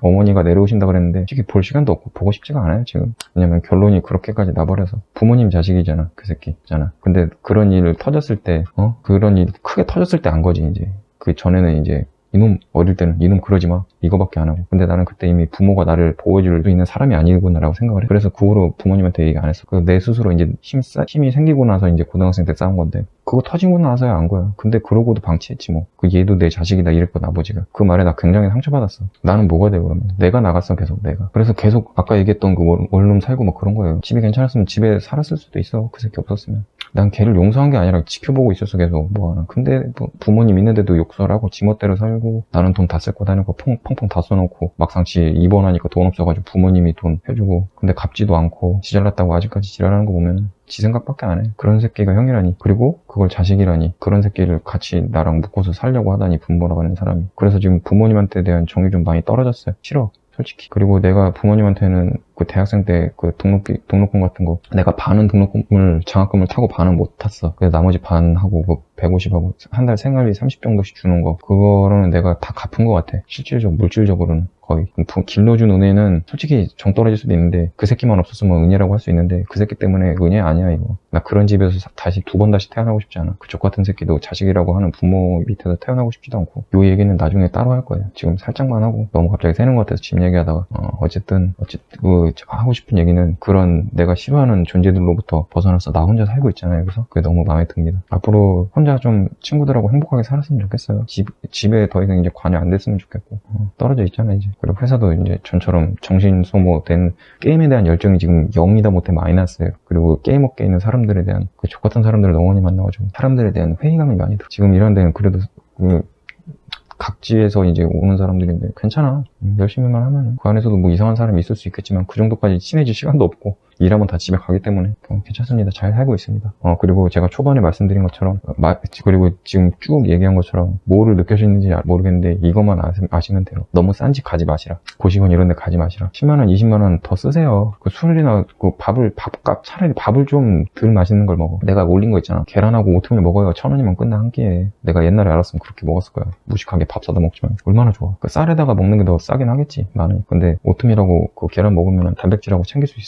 어머니가 내려오신다 그랬는데 솔직히 볼 시간도 없고 보고 싶지가 않아요, 지금. 왜냐면 결론이 그렇게까지 나버려서. 부모님 자식이잖아, 그 새끼잖아. 근데 그런 일 터졌을 때, 그런 일 크게 터졌을 때 안 거지, 이제. 그 전에는 이제 이놈, 어릴 때는 이놈 그러지 마, 이거밖에 안 하고. 근데 나는 그때 이미 부모가 나를 보호해줄 수 있는 사람이 아니구나라고 생각을 해. 그래서 그 후로 부모님한테 얘기 안 했어. 내 스스로 이제 힘이 생기고 나서 이제 고등학생 때 싸운 건데, 그거 터지고 나서야 안 거야. 근데 그러고도 방치했지 뭐. 얘도 내 자식이다 이랬거든, 아버지가. 그 말에 나 굉장히 상처받았어. 나는 뭐가 돼, 그러면? 내가 나갔어, 계속 내가. 그래서 계속 아까 얘기했던 그 원룸 살고 막 그런 거예요. 집이 괜찮았으면 집에 살았을 수도 있어, 그 새끼 없었으면. 난 걔를 용서한 게 아니라 지켜보고 있었어, 계속. 뭐하나. 근데 부모님 있는데도 욕설하고 지멋대로 살고, 나는 돈 다 쓸고 다니고 펑펑 다 써놓고, 막상 입원하니까 돈 없어가지고 부모님이 돈 해주고, 근데 갚지도 않고 지잘났다고 아직까지 지랄하는 거 보면 지 생각밖에 안 해. 그런 새끼가 형이라니. 그리고 그걸 자식이라니. 그런 새끼를 같이 나랑 묶어서 살려고 하다니, 분모라고 하는 사람이. 그래서 지금 부모님한테 대한 정이 좀 많이 떨어졌어요. 싫어, 솔직히. 그리고 내가 부모님한테는 그 대학생 때 그 등록금 같은 거, 내가 반은 장학금을 타고 반은 못 탔어. 그래서 나머지 반하고 그 150하고 한 달 생활비 30 정도씩 주는 거, 그거로는 내가 다 갚은 것 같아. 물질적으로는 거의. 길러준 은혜는 솔직히 정 떨어질 수도 있는데, 그 새끼만 없었으면 은혜라고 할 수 있는데, 그 새끼 때문에 은혜 아니야, 이거. 나 그런 집에서 두 번 다시 태어나고 싶지 않아. 그 족같은 새끼도 자식이라고 하는 부모 밑에서 태어나고 싶지도 않고. 요 얘기는 나중에 따로 할 거예요. 지금 살짝만 하고 너무 갑자기 새는 것 같아서 집 얘기하다가. 어쨌든 하고 싶은 얘기는, 그런 내가 싫어하는 존재들로부터 벗어나서 나 혼자 살고 있잖아요. 그래서 그게 너무 마음에 듭니다. 앞으로 혼자 좀 친구들하고 행복하게 살았으면 좋겠어요. 집에 더 이상 이제 관여 안 됐으면 좋겠고. 떨어져 있잖아 이제. 그리고 회사도 이제 전처럼 정신 소모된, 게임에 대한 열정이 지금 0이다 못해 마이너스예요. 그리고 게임 업계에 있는 사람들에 대한, 그 족같은 사람들을 너무 많이 만나가지고 사람들에 대한 회의감이 많이 들어. 지금 이런 데는 그래도 각지에서 이제 오는 사람들인데 괜찮아. 열심히만 하면. 그 안에서도 뭐 이상한 사람이 있을 수 있겠지만 그 정도까지 친해질 시간도 없고, 일하면 다 집에 가기 때문에 괜찮습니다. 잘 살고 있습니다. 그리고 제가 초반에 말씀드린 것처럼, 그리고 지금 쭉 얘기한 것처럼 뭐를 느껴지는지 모르겠는데, 이것만 아시면 돼요. 너무 싼 집 가지 마시라. 고시원 이런 데 가지 마시라. 10만원, 20만원 더 쓰세요. 그 술이나 그 밥값, 차라리 밥을 좀 덜 맛있는 걸 먹어. 내가 올린 거 있잖아. 계란하고 오트밀 먹어야 1,000원이면 끝나, 한 끼에. 내가 옛날에 알았으면 그렇게 먹었을 거야. 무식하게 밥 사다 먹지만 얼마나 좋아. 그 쌀에다가 먹는 게 더 싸긴 하겠지, 많이. 근데 오트밀하고 그 계란 먹으면 단백질하고 챙길 수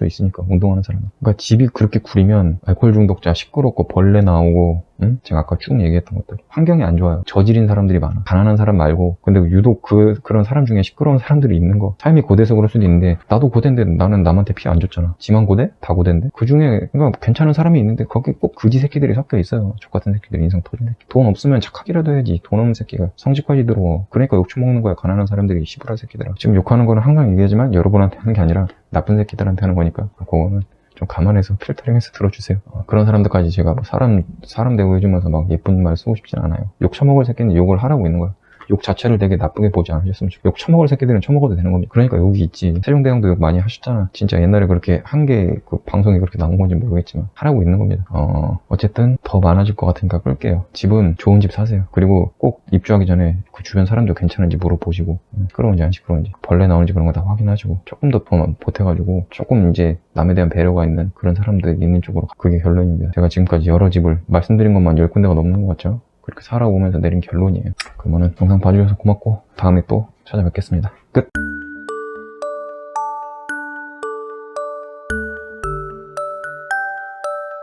있으니까, 운동하는 사람은. 그러니까 집이 그렇게 구리면 알코올 중독자, 시끄럽고 벌레 나오고, 제가 아까 쭉 얘기했던 것들, 환경이 안 좋아요. 저질인 사람들이 많아. 가난한 사람 말고. 근데 유독 그런 사람 중에 시끄러운 사람들이 있는 거. 삶이 고돼서 그럴 수도 있는데, 나도 고된데 나는 남한테 피해 안 줬잖아. 지만 고돼? 다 고된데? 그 중에 그러니까 괜찮은 사람이 있는데, 거기 꼭 그지 새끼들이 섞여 있어요. 족같은 새끼들, 인성 터진 새끼. 돈 없으면 착하기라도 해야지. 돈 없는 새끼가 성직까지 들어. 그러니까 욕 처먹는 거야, 가난한 사람들이. 시부랄 새끼들아. 지금 욕하는 거는 항상 얘기하지만 여러분한테 하는 게 아니라 나쁜 새끼들한테 하는 거니까, 그거는 좀 감안해서 필터링해서 들어주세요. 그런 사람들까지 제가 뭐 사람 대우해주면서 막 예쁜 말 쓰고 싶진 않아요. 욕 처먹을 새끼는 욕을 하라고 있는 거야. 욕 자체를 되게 나쁘게 보지 않으셨으면 좋겠어요. 욕 처먹을 새끼들은 처먹어도 되는 겁니다. 그러니까 욕이 있지. 세종대왕도 욕 많이 하셨잖아. 진짜 옛날에 그렇게 한 개 그 방송이 그렇게 나온 건지 모르겠지만 하라고 있는 겁니다. 어쨌든 더 많아질 것 같으니까 끌게요. 집은 좋은 집 사세요. 그리고 꼭 입주하기 전에 그 주변 사람들 괜찮은지 물어보시고 시끄러운지 안 시끄러운지 벌레 나오는지 그런 거 다 확인하시고 조금 더 보태가지고 조금 이제 남에 대한 배려가 있는 그런 사람들이 있는 쪽으로 그게 결론입니다. 제가 지금까지 여러 집을 말씀드린 것만 10군데가 넘는 것 같죠? 그렇게 살아오면서 내린 결론이에요. 그러면은 영상 봐주셔서 고맙고 다음에 또 찾아뵙겠습니다. 끝!